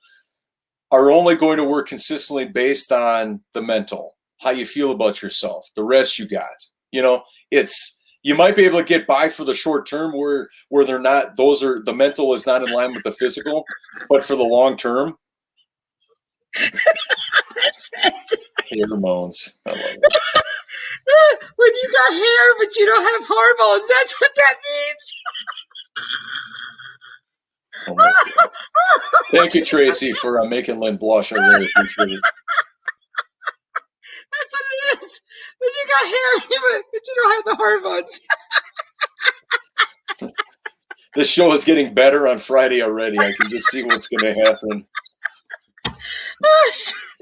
are only going to work consistently based on the mental, how you feel about yourself, the rest you got. It's you might be able to get by for the short term where they're not, the mental is not in line with the physical, but for the long term. That's it. Hormones. I love it. When you got hair, but you don't have hormones, that's what that means. Oh my God. Thank you, Tracy, for making Lynn blush. I really appreciate it. That's what it is. When you got hair, but you don't have the hormones. This show is getting better on Friday already. I can just see what's going to happen.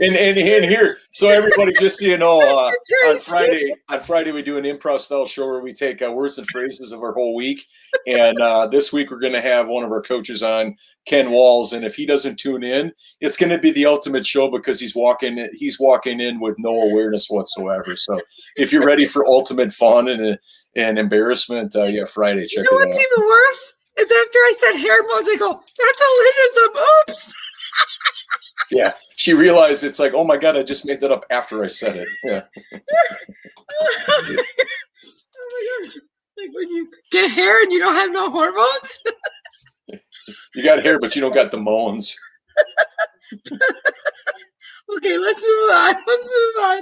And here, so everybody, just so you know, on Friday we do an improv style show where we take words and phrases of our whole week. And this week we're going to have one of our coaches on, Ken Walls. And if he doesn't tune in, it's going to be the ultimate show because he's walking in with no awareness whatsoever. So if you're ready for ultimate fun and embarrassment, yeah, Friday, check it out. What's even worse is after I said hair modes, I go, that's a Lynnism. Oops. Yeah, she realized it's like, oh my God, I just made that up after I said it. Yeah. Oh my gosh. Like when you get hair and you don't have no hormones. You got hair, but you don't got the moans. Okay, let's move on. Oh,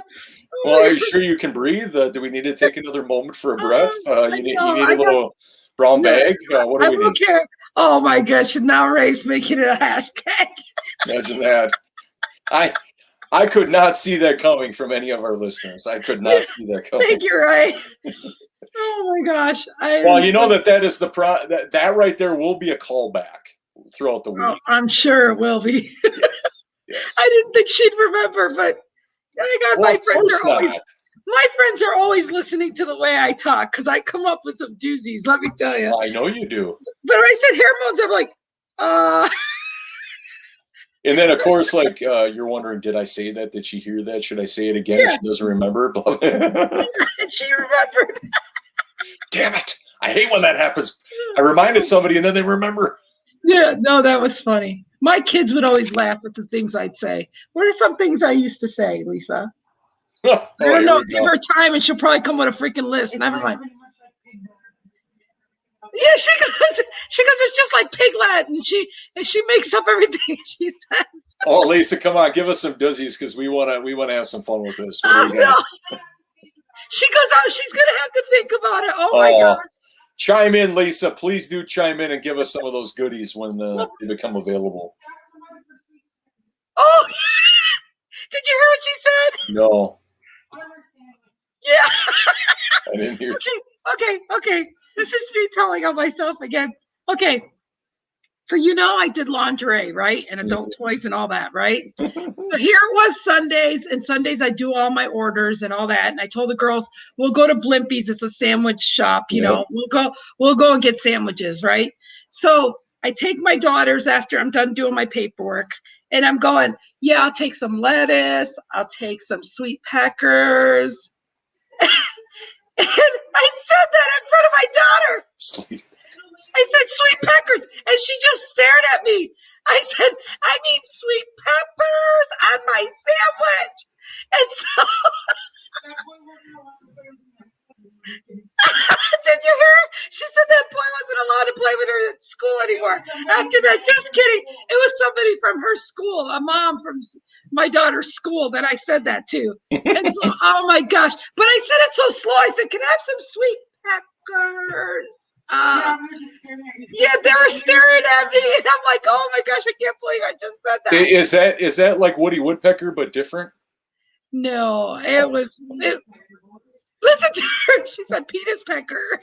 well, are you sure you can breathe? Do we need to take another moment for a breath? You need a little brown bag? What do we need? Okay. Oh my gosh, and now Ray's making it a hashtag. Imagine that. I could not see that coming from any of our listeners. I could not see that coming. Thank you, Ray. Oh my gosh. Well, you know that is the that right there will be a callback throughout the week. Oh, I'm sure it will be. Yes. I didn't think she'd remember, but I got my friends are always listening to the way I talk because I come up with some doozies, let me tell you. Well, I know you do. But when I said hormones, I'm like, And then, of course, like you're wondering, did I say that? Did she hear that? Should I say it again if she doesn't remember? She remembered. Damn it. I hate when that happens. I reminded somebody and then they remember. Yeah, no, that was funny. My kids would always laugh at the things I'd say. What are some things I used to say, Lisa? I don't know. Give her time and she'll probably come with a freaking list. Never mind. Yeah, she goes, it's just like Piglet, and she makes up everything she says. Oh, Lisa, come on, give us some doozies because we wanna have some fun with this. Oh no. She goes, oh, she's gonna have to think about it. Oh my God. Chime in, Lisa. Please do chime in and give us some of those goodies when they become available. Oh, did you hear what she said? No. Yeah. I didn't hear. Okay. This is me telling on myself again. Okay. So I did lingerie, right? And adult toys and all that, right? So here it was Sundays, and Sundays I do all my orders and all that. And I told the girls, we'll go to Blimpie's. It's a sandwich shop, you know. We'll go and get sandwiches, right? So I take my daughters after I'm done doing my paperwork, and I'm going, yeah, I'll take some lettuce, I'll take some sweet peppers. And I said that in front of my daughter. I said sweet peppers, and she just stared at me. I said, I mean sweet peppers on my sandwich. And so, did you hear? She said that boy wasn't allowed to play with her at school anymore. After that, just kidding. It was somebody from her school, a mom from my daughter's school that I said that to. And so, oh my gosh. But I said it so slow. I said, can I have some sweet peppers? Yeah, they were staring at me. And I'm like, oh my gosh, I can't believe I just said that. Is that like Woody Woodpecker, but different? No, it was... Listen to her. She said penis pecker.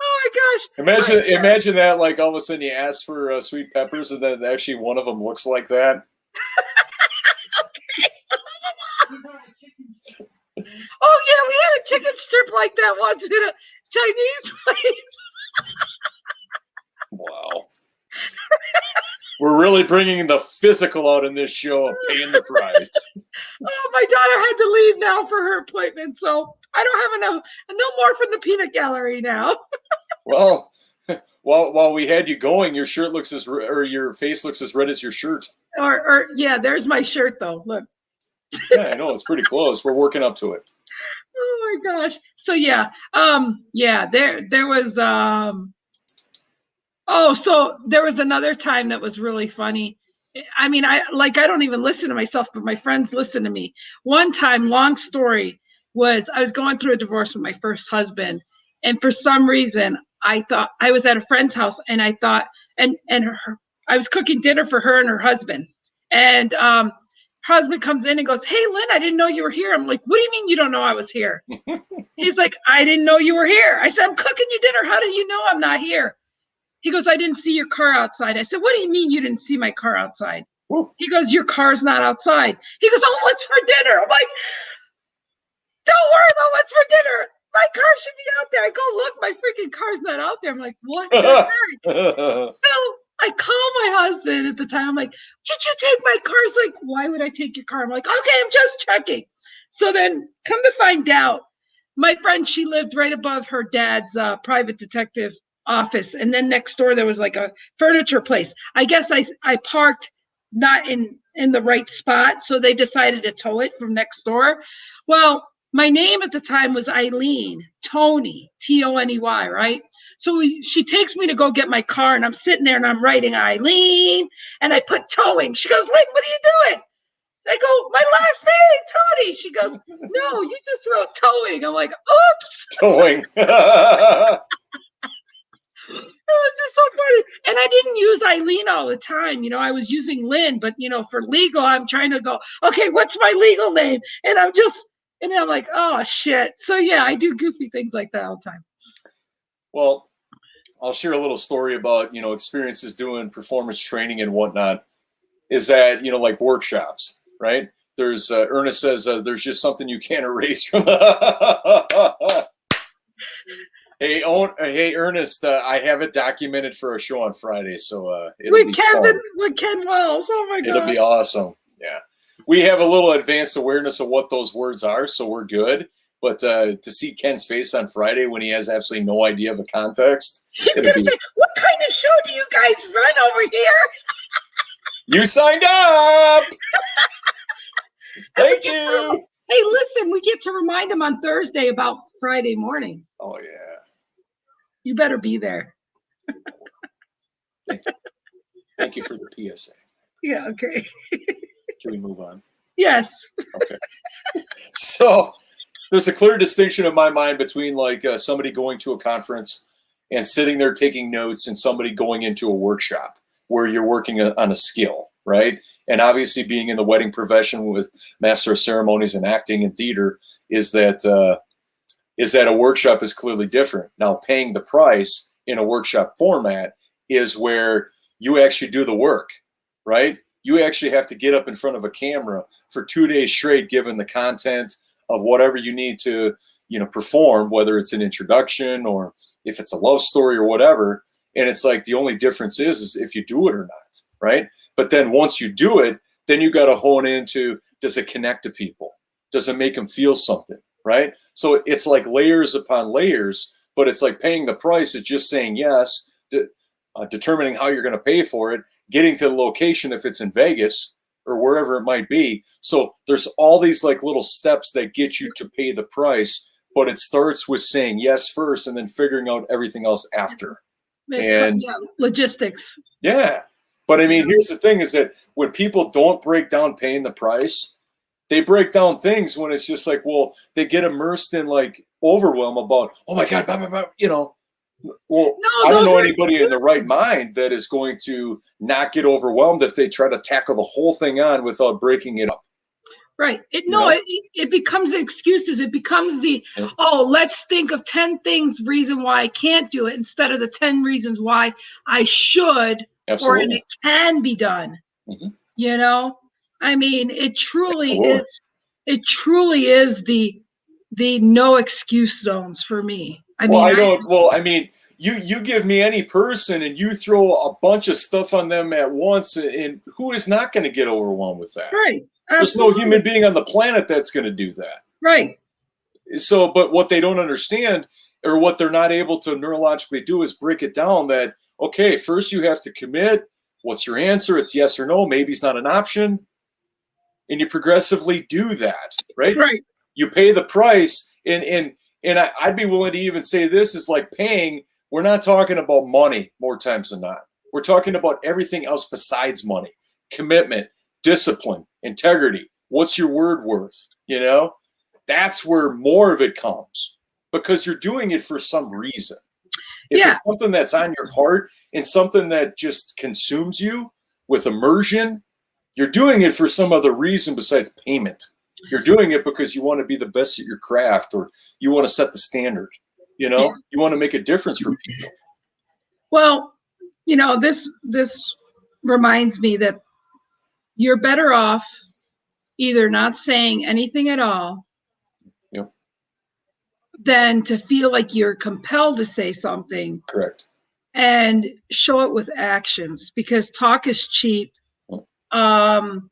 Oh my gosh. Imagine that, like all of a sudden you ask for sweet peppers and then actually one of them looks like that. Oh yeah, we had a chicken strip like that once in a Chinese place. Wow. We're really bringing the physical out in this show of paying the price. Oh, my daughter had to leave now for her appointment, so I don't have no more from the peanut gallery now. Well, while we had you going, your shirt looks your face looks as red as your shirt. Or yeah, there's my shirt though. Look. Yeah, I know it's pretty close. We're working up to it. Oh my gosh. So yeah. There was so there was another time that was really funny. I mean, I don't even listen to myself, but my friends listen to me. One time, long story, was I was going through a divorce with my first husband, and for some reason I thought I was at a friend's house, and I thought I was cooking dinner for her and her husband, and her husband comes in and goes, "Hey, Lynn, I didn't know you were here." I'm like, "What do you mean you don't know I was here?" He's like, "I didn't know you were here." I said, "I'm cooking you dinner. How do you know I'm not here?" He goes, "I didn't see your car outside." I said, "What do you mean you didn't see my car outside?" Whoa. He goes, "Your car's not outside." He goes, "Oh, what's for dinner?" I'm like, "Don't worry about what's for dinner. My car should be out there." I go, "Look, my freaking car's not out there." I'm like, "What the heck?" So I call my husband at the time. I'm like, "Did you take my car?" He's like, "Why would I take your car?" I'm like, "Okay, I'm just checking." So then come to find out, my friend, she lived right above her dad's private detective office, and then next door there was like a furniture place. I guess I parked not in the right spot, so they decided to tow it from next door. Well, my name at the time was Eileen Tony, Tony, right? So she takes me to go get my car, and I'm sitting there and I'm writing Eileen, and I put towing. She goes, "Lynn, what are you doing?" I go, "My last name, Tony." She goes, "No, you just wrote towing." I'm like, "Oops." Towing. It was just so funny. And I didn't use Eileen all the time. You know, I was using Lynn, but, you know, for legal, I'm trying to go, okay, what's my legal name? And I'm like, oh, shit. So, yeah, I do goofy things like that all the time. Well, I'll share a little story about, you know, experiences doing performance training and whatnot. Is that, you know, like workshops, right? There's, Ernest says, there's just something you can't erase from. Hey, Ernest, I have it documented for a show on Friday, so it'll be fun. With Ken Wells. Oh my God. It'll be awesome. Yeah. We have a little advanced awareness of what those words are, so we're good. But to see Ken's face on Friday when he has absolutely no idea of the context. He's going to say, "What kind of show do you guys run over here?" You signed up. Thank you. Hey, listen, we get to remind him on Thursday about Friday morning. Oh, yeah. You better be there. Thank you. Thank you for the PSA. Yeah, okay. Can we move on? Yes. Okay. So there's a clear distinction in my mind between like somebody going to a conference and sitting there taking notes and somebody going into a workshop where you're working on a skill, right? And obviously being in the wedding profession with master of ceremonies and acting and theater is that a workshop is clearly different. Now, paying the price in a workshop format is where you actually do the work, right? You actually have to get up in front of a camera for 2 days straight, given the content of whatever you need to, you know, perform, whether it's an introduction or if it's a love story or whatever. And it's like the only difference is if you do it or not, right? But then once you do it, then you got to hone into, does it connect to people? Does it make them feel something? Right? So it's like layers upon layers, but it's like paying the price. It's just saying yes, determining how you're going to pay for it, getting to the location if it's in Vegas or wherever it might be. So there's all these like little steps that get you to pay the price, but it starts with saying yes first and then figuring out everything else after. Logistics. Yeah. But I mean, here's the thing is that when people don't break down paying the price, they break down things when it's just like, well, they get immersed in like overwhelm about, oh my God, blah, blah, blah, you know. Well, no, I don't know anybody in the right mind that is going to not get overwhelmed if they try to tackle the whole thing on without breaking it up. Right. It becomes excuses. It becomes let's think of 10 things, reason why I can't do it instead of the 10 reasons why I should. Absolutely. Or it can be done. Mm-hmm. You know? I mean, it truly is. It truly is the no excuse zones for me. I mean, you give me any person and you throw a bunch of stuff on them at once, and who is not going to get overwhelmed with that? Right. Absolutely. There's no human being on the planet that's going to do that. Right. So, but what they don't understand or what they're not able to neurologically do is break it down that, okay, first you have to commit. What's your answer? It's yes or no. Maybe it's not an option. And you progressively do that, right? Right. You pay the price, and I'd be willing to even say this is like paying. We're not talking about money more times than not. We're talking about everything else besides money: commitment, discipline, integrity. What's your word worth? You know, that's where more of it comes, because you're doing it for some reason. If it's something that's on your heart and something that just consumes you with immersion, you're doing it for some other reason besides payment. You're doing it because you want to be the best at your craft, or you want to set the standard. You know, you want to make a difference for people. Well, you know, this reminds me that you're better off either not saying anything at all, than to feel like you're compelled to say something. Correct. And show it with actions, because talk is cheap. I'm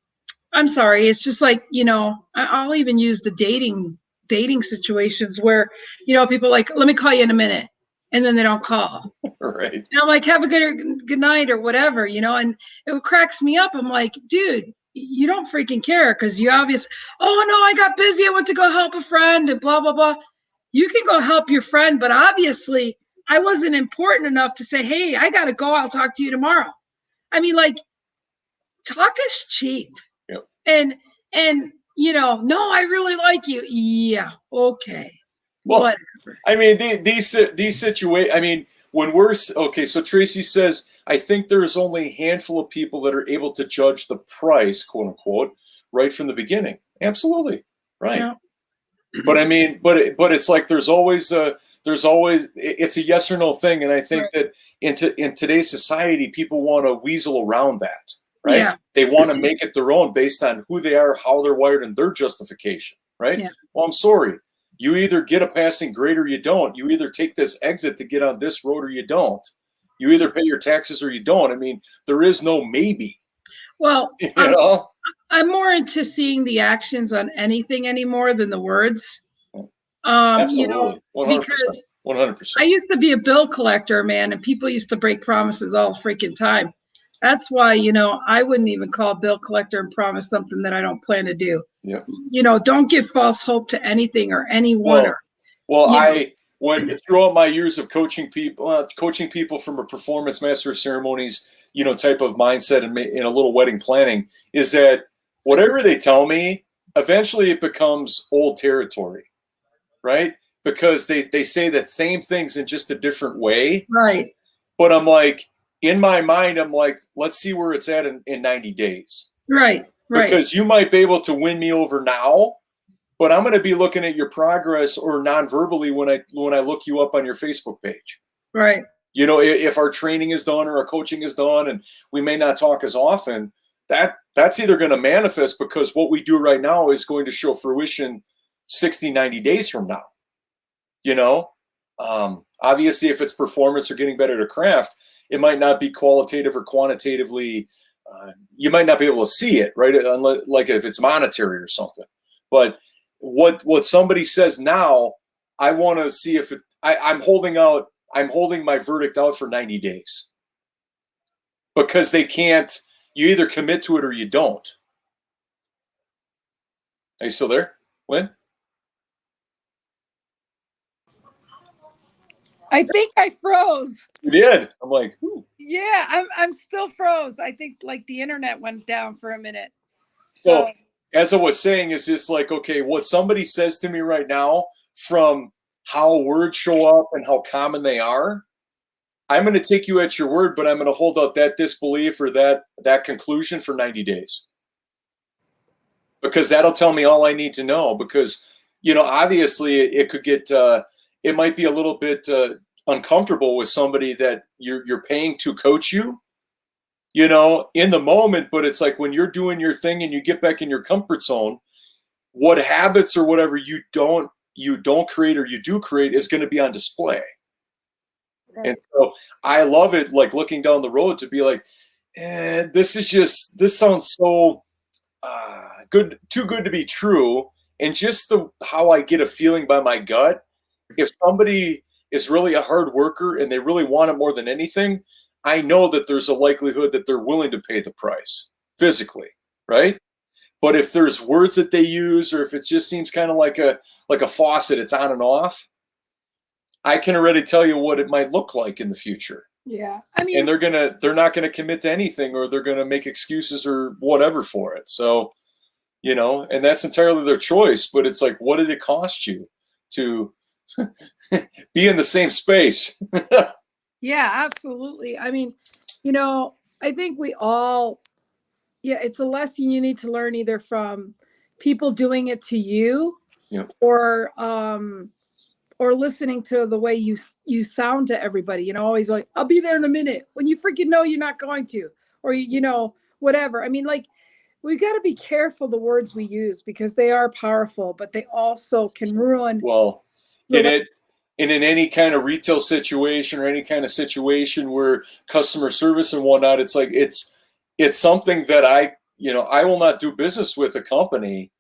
sorry. It's just like, you know, I'll even use the dating situations where, you know, people like, let me call you in a minute. And then they don't call. Right. And I'm like, have a good night or whatever, you know, and it cracks me up. I'm like, dude, you don't freaking care, because you obviously, oh no, I got busy. I went to go help a friend and blah, blah, blah. You can go help your friend, but obviously I wasn't important enough to say, hey, I got to go. I'll talk to you tomorrow. I mean, like, talk is cheap. Yep. And you know, no, I really like you. Yeah. Okay. Well, whatever. I mean, these situations, I mean, when we're, okay, so Tracy says, I think there's only a handful of people that are able to judge the price, quote unquote, right from the beginning. Absolutely. Right. Yeah. But I mean, but it's like there's always it's a yes or no thing, and I think that in today's society, people want to weasel around that, right? Yeah. They want to make it their own based on who they are, how they're wired, and their justification, right? Yeah. Well, I'm sorry, you either get a passing grade or you don't. You either take this exit to get on this road or you don't. You either pay your taxes or you don't. I mean, there is no maybe. Well, you know? I'm more into seeing the actions on anything anymore than the words. Absolutely. You know, 100%. because 100%. I used to be a bill collector, man, and people used to break promises all freaking time. That's why, you know, I wouldn't even call a bill collector and promise something that I don't plan to do. Yeah. You know, don't give false hope to anything or anyone. When throughout my years of coaching people from a performance master of ceremonies, you know, type of mindset and in a little wedding planning, is that whatever they tell me, eventually it becomes old territory, right? Because they say the same things in just a different way. Right. But I'm like, in my mind, I'm like, let's see where it's at in 90 days. Right. Right. Because you might be able to win me over now, but I'm going to be looking at your progress or non-verbally when I look you up on your Facebook page. Right. You know, if our training is done or our coaching is done and we may not talk as often, that's either going to manifest because what we do right now is going to show fruition 60, 90 days from now. You know, obviously if it's performance or getting better at a craft, it might not be qualitative or quantitatively. You might not be able to see it, right? Unless, like if it's monetary or something. But what somebody says now, I want to see if I'm holding my verdict out for 90 days. Because they can't, you either commit to it or you don't. Are you still there, Lynn? I think I froze. You did. I'm like, ooh. Yeah, I'm still froze. I think like the internet went down for a minute. So as I was saying, is just like, okay, what somebody says to me right now, from how words show up and how common they are, I'm going to take you at your word, but I'm going to hold out that disbelief or that conclusion for 90 days. Because that'll tell me all I need to know. Because, you know, obviously it could get, it might be a little bit uncomfortable with somebody that you're paying to coach you, you know, in the moment. But it's like when you're doing your thing and you get back in your comfort zone, what habits or whatever you don't create or you do create is going to be on display. Right. And so I love it, like looking down the road to be like, this sounds so good, too good to be true. And just how I get a feeling by my gut, if somebody is really a hard worker and they really want it more than anything, I know that there's a likelihood that they're willing to pay the price physically, right? But if there's words that they use, or if it just seems kind of like a faucet, it's on and off, I can already tell you what it might look like in the future. Yeah. I mean, and they're not gonna commit to anything, or they're gonna make excuses or whatever for it. So, and that's entirely their choice. But it's like, what did it cost you to be in the same space? Yeah, absolutely. I mean, I think we all, it's a lesson you need to learn either from people doing it to you, Yep. or listening to the way you sound to everybody, always like, I'll be there in a minute, when you freaking know you're not going to, or, whatever. I mean, like, we got to be careful the words we use, because they are powerful, but they also can ruin. Well, in any kind of retail situation, or any kind of situation where customer service and whatnot, it's like, it's something that I will not do business with a company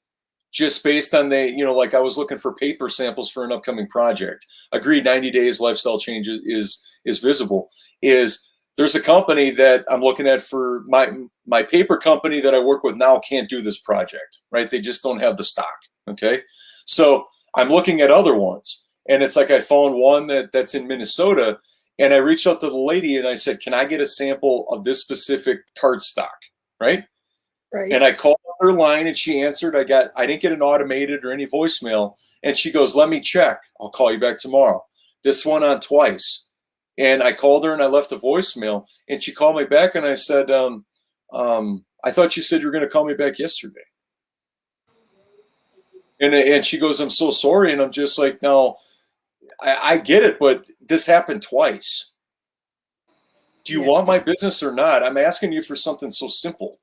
just based on like I was looking for paper samples for an upcoming project. Agreed, 90 days lifestyle change is visible. There's a company that I'm looking at for my paper company that I work with now can't do this project, right? They just don't have the stock. Okay. So I'm looking at other ones, and it's like, I found one that's in Minnesota, and I reached out to the lady and I said, can I get a sample of this specific card stock? Right. Right. And I called her line, and she answered. I didn't get an automated or any voicemail. And she goes, let me check. I'll call you back tomorrow. This went on twice. And I called her and I left a voicemail, and she called me back, and I said, I thought you said you were going to call me back yesterday. And she goes, I'm so sorry. And I'm just like, no, I get it, but this happened twice. Do you want my business or not? I'm asking you for something so simple.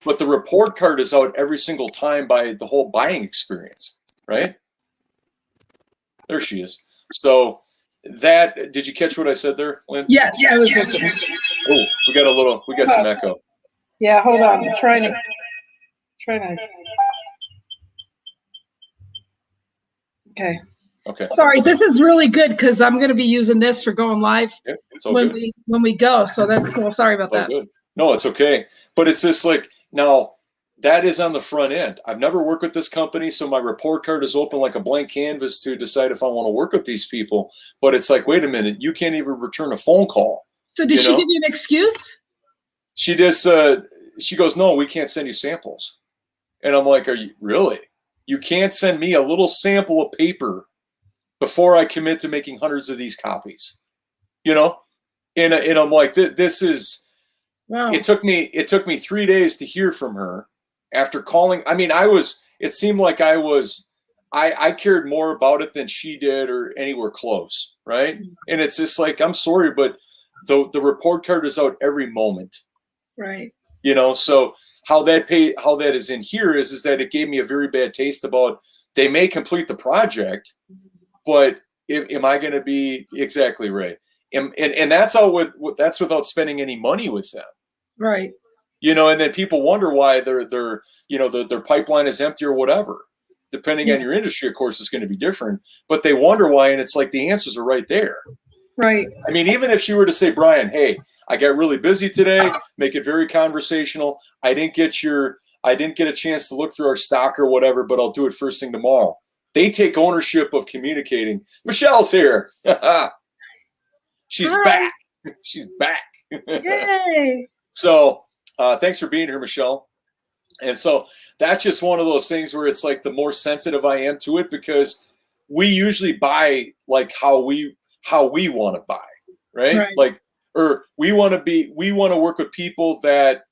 But the report card is out every single time by the whole buying experience, right? There she is. So did you catch what I said there, Lynn? Yes, I was listening. Oh, we got some echo. Yeah, hold on. I'm trying to. Okay. Okay. Sorry, this is really good, because I'm going to be using this for going live when we go. So that's cool. Sorry about that. Good. No, it's okay. But it's just like, now that is on the front end. I've never worked with this company, so my report card is open like a blank canvas to decide if I want to work with these people. But it's like, wait a minute, you can't even return a phone call. So did she give you an excuse? She just she goes, no, we can't send you samples. And I'm like, are you really? You can't send me a little sample of paper before I commit to making hundreds of these copies, And I'm like, this is. Wow. It took me 3 days to hear from her after calling. I mean, it seemed like I cared more about it than she did, or anywhere close. Right. And it's just like, I'm sorry, but the report card is out every moment. Right. So how that is in here is that it gave me a very bad taste about, they may complete the project, but am I going to be exactly right? And that's that's without spending any money with them. Right. And then people wonder why their pipeline is empty or whatever. Depending on your industry, of course, it's going to be different, but they wonder why. And it's like, the answers are right there. Right. I mean, even if she were to say, Brian, hey, I got really busy today, make it very conversational. I didn't get a chance to look through our stock or whatever, but I'll do it first thing tomorrow. They take ownership of communicating. Michelle's here. She's back. She's back. Yay. So thanks for being here, Michelle. And so that's just one of those things where it's like, the more sensitive I am to it, because we usually buy like how we want to buy, right? Like, or we want to work with people that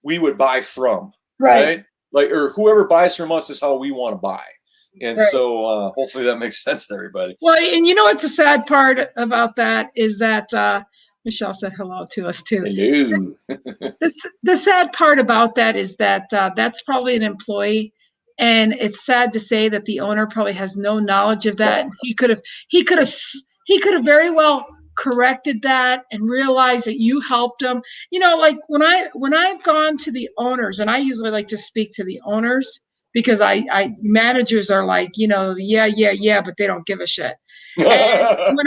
we would buy from, right? Like, or whoever buys from us is how we want to buy. And so hopefully that makes sense to everybody. Well, and what's the sad part about that is that Michelle said hello to us too. Hello. The sad part about that is that that's probably an employee, and it's sad to say that the owner probably has no knowledge of that. He could have very well corrected that and realized that you helped him. Like when I've gone to the owners, and I usually like to speak to the owners, because I managers are like, yeah, but they don't give a shit. And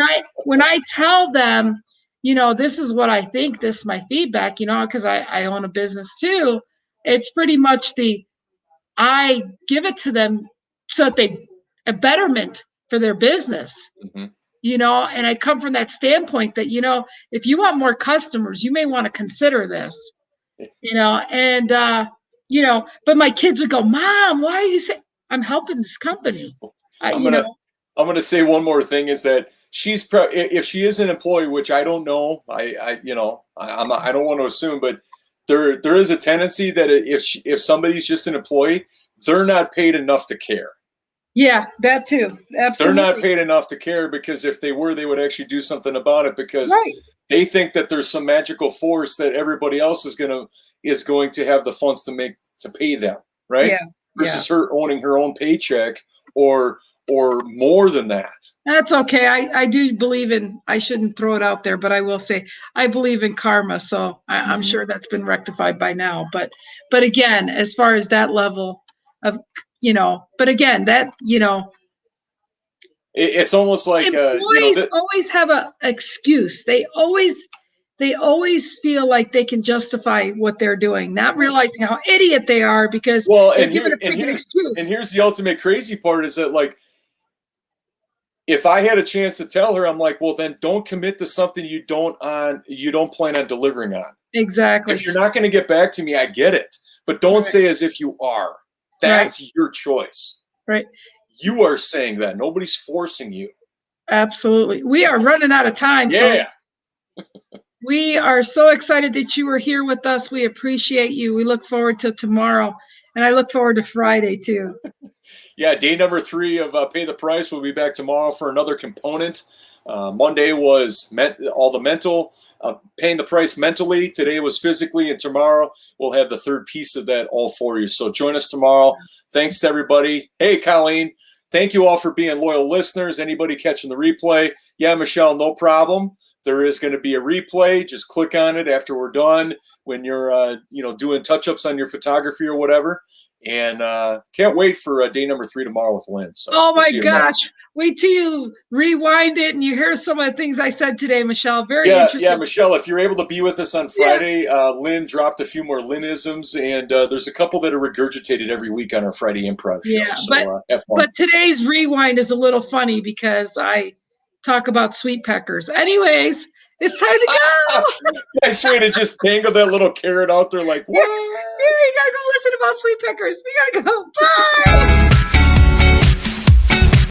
when I tell them, this is what I think, this is my feedback, because I own a business too. It's pretty much I give it to them so that a betterment for their business. Mm-hmm. And I come from that standpoint that, if you want more customers, you may want to consider this, and, but my kids would go, Mom, why are you saying I'm helping this company? I'm going to say one more thing is that if she is an employee, which I don't know, I don't want to assume, but there is a tendency that if somebody's just an employee, they're not paid enough to care. Yeah, that too. Absolutely. They're not paid enough to care, because if they were, they would actually do something about it, because they think that there's some magical force that everybody else is going to have the funds to pay them, right? Yeah. Versus her owning her own paycheck or more than that. That's okay. I do believe I shouldn't throw it out there, but I will say I believe in karma. So I'm sure that's been rectified by now. But again, as far as that level of, but again, that, it's almost like employees always have an excuse. They always feel like they can justify what they're doing, not realizing how idiot they are, because here's the ultimate crazy part is that, like, if I had a chance to tell her, I'm like, well, then don't commit to something you don't plan on delivering on. Exactly. If you're not going to get back to me, I get it, but don't say as if you are. That's your choice. Right. You are saying that. Nobody's forcing you. Absolutely. We are running out of time, folks. We are so excited that you were here with us. We appreciate you. We look forward to tomorrow, and I look forward to Friday too. Yeah, day number 3 of Pay the Price. We'll be back tomorrow for another component. Monday was all the mental, paying the price mentally. Today was physically, and tomorrow we'll have the third piece of that all for you. So join us tomorrow. Thanks to everybody. Hey, Colleen, thank you all for being loyal listeners. Anybody catching the replay? Yeah, Michelle, no problem. There is going to be a replay. Just click on it after we're done when you're doing touch-ups on your photography or whatever. And can't wait for day number 3 tomorrow with Lynn. So oh my gosh. Wait till you rewind it and you hear some of the things I said today, Michelle. Very interesting. Yeah, Michelle, if you're able to be with us on Friday, Lynn dropped a few more Lynnisms, and there's a couple that are regurgitated every week on our Friday improv show. Yeah, so, but today's rewind is a little funny because I talk about sweet peckers. Anyways, it's time to go. Nice way to just dangle that little carrot out there like, what? Yeah, you got to go listen about sweet peckers. We got to go. Bye.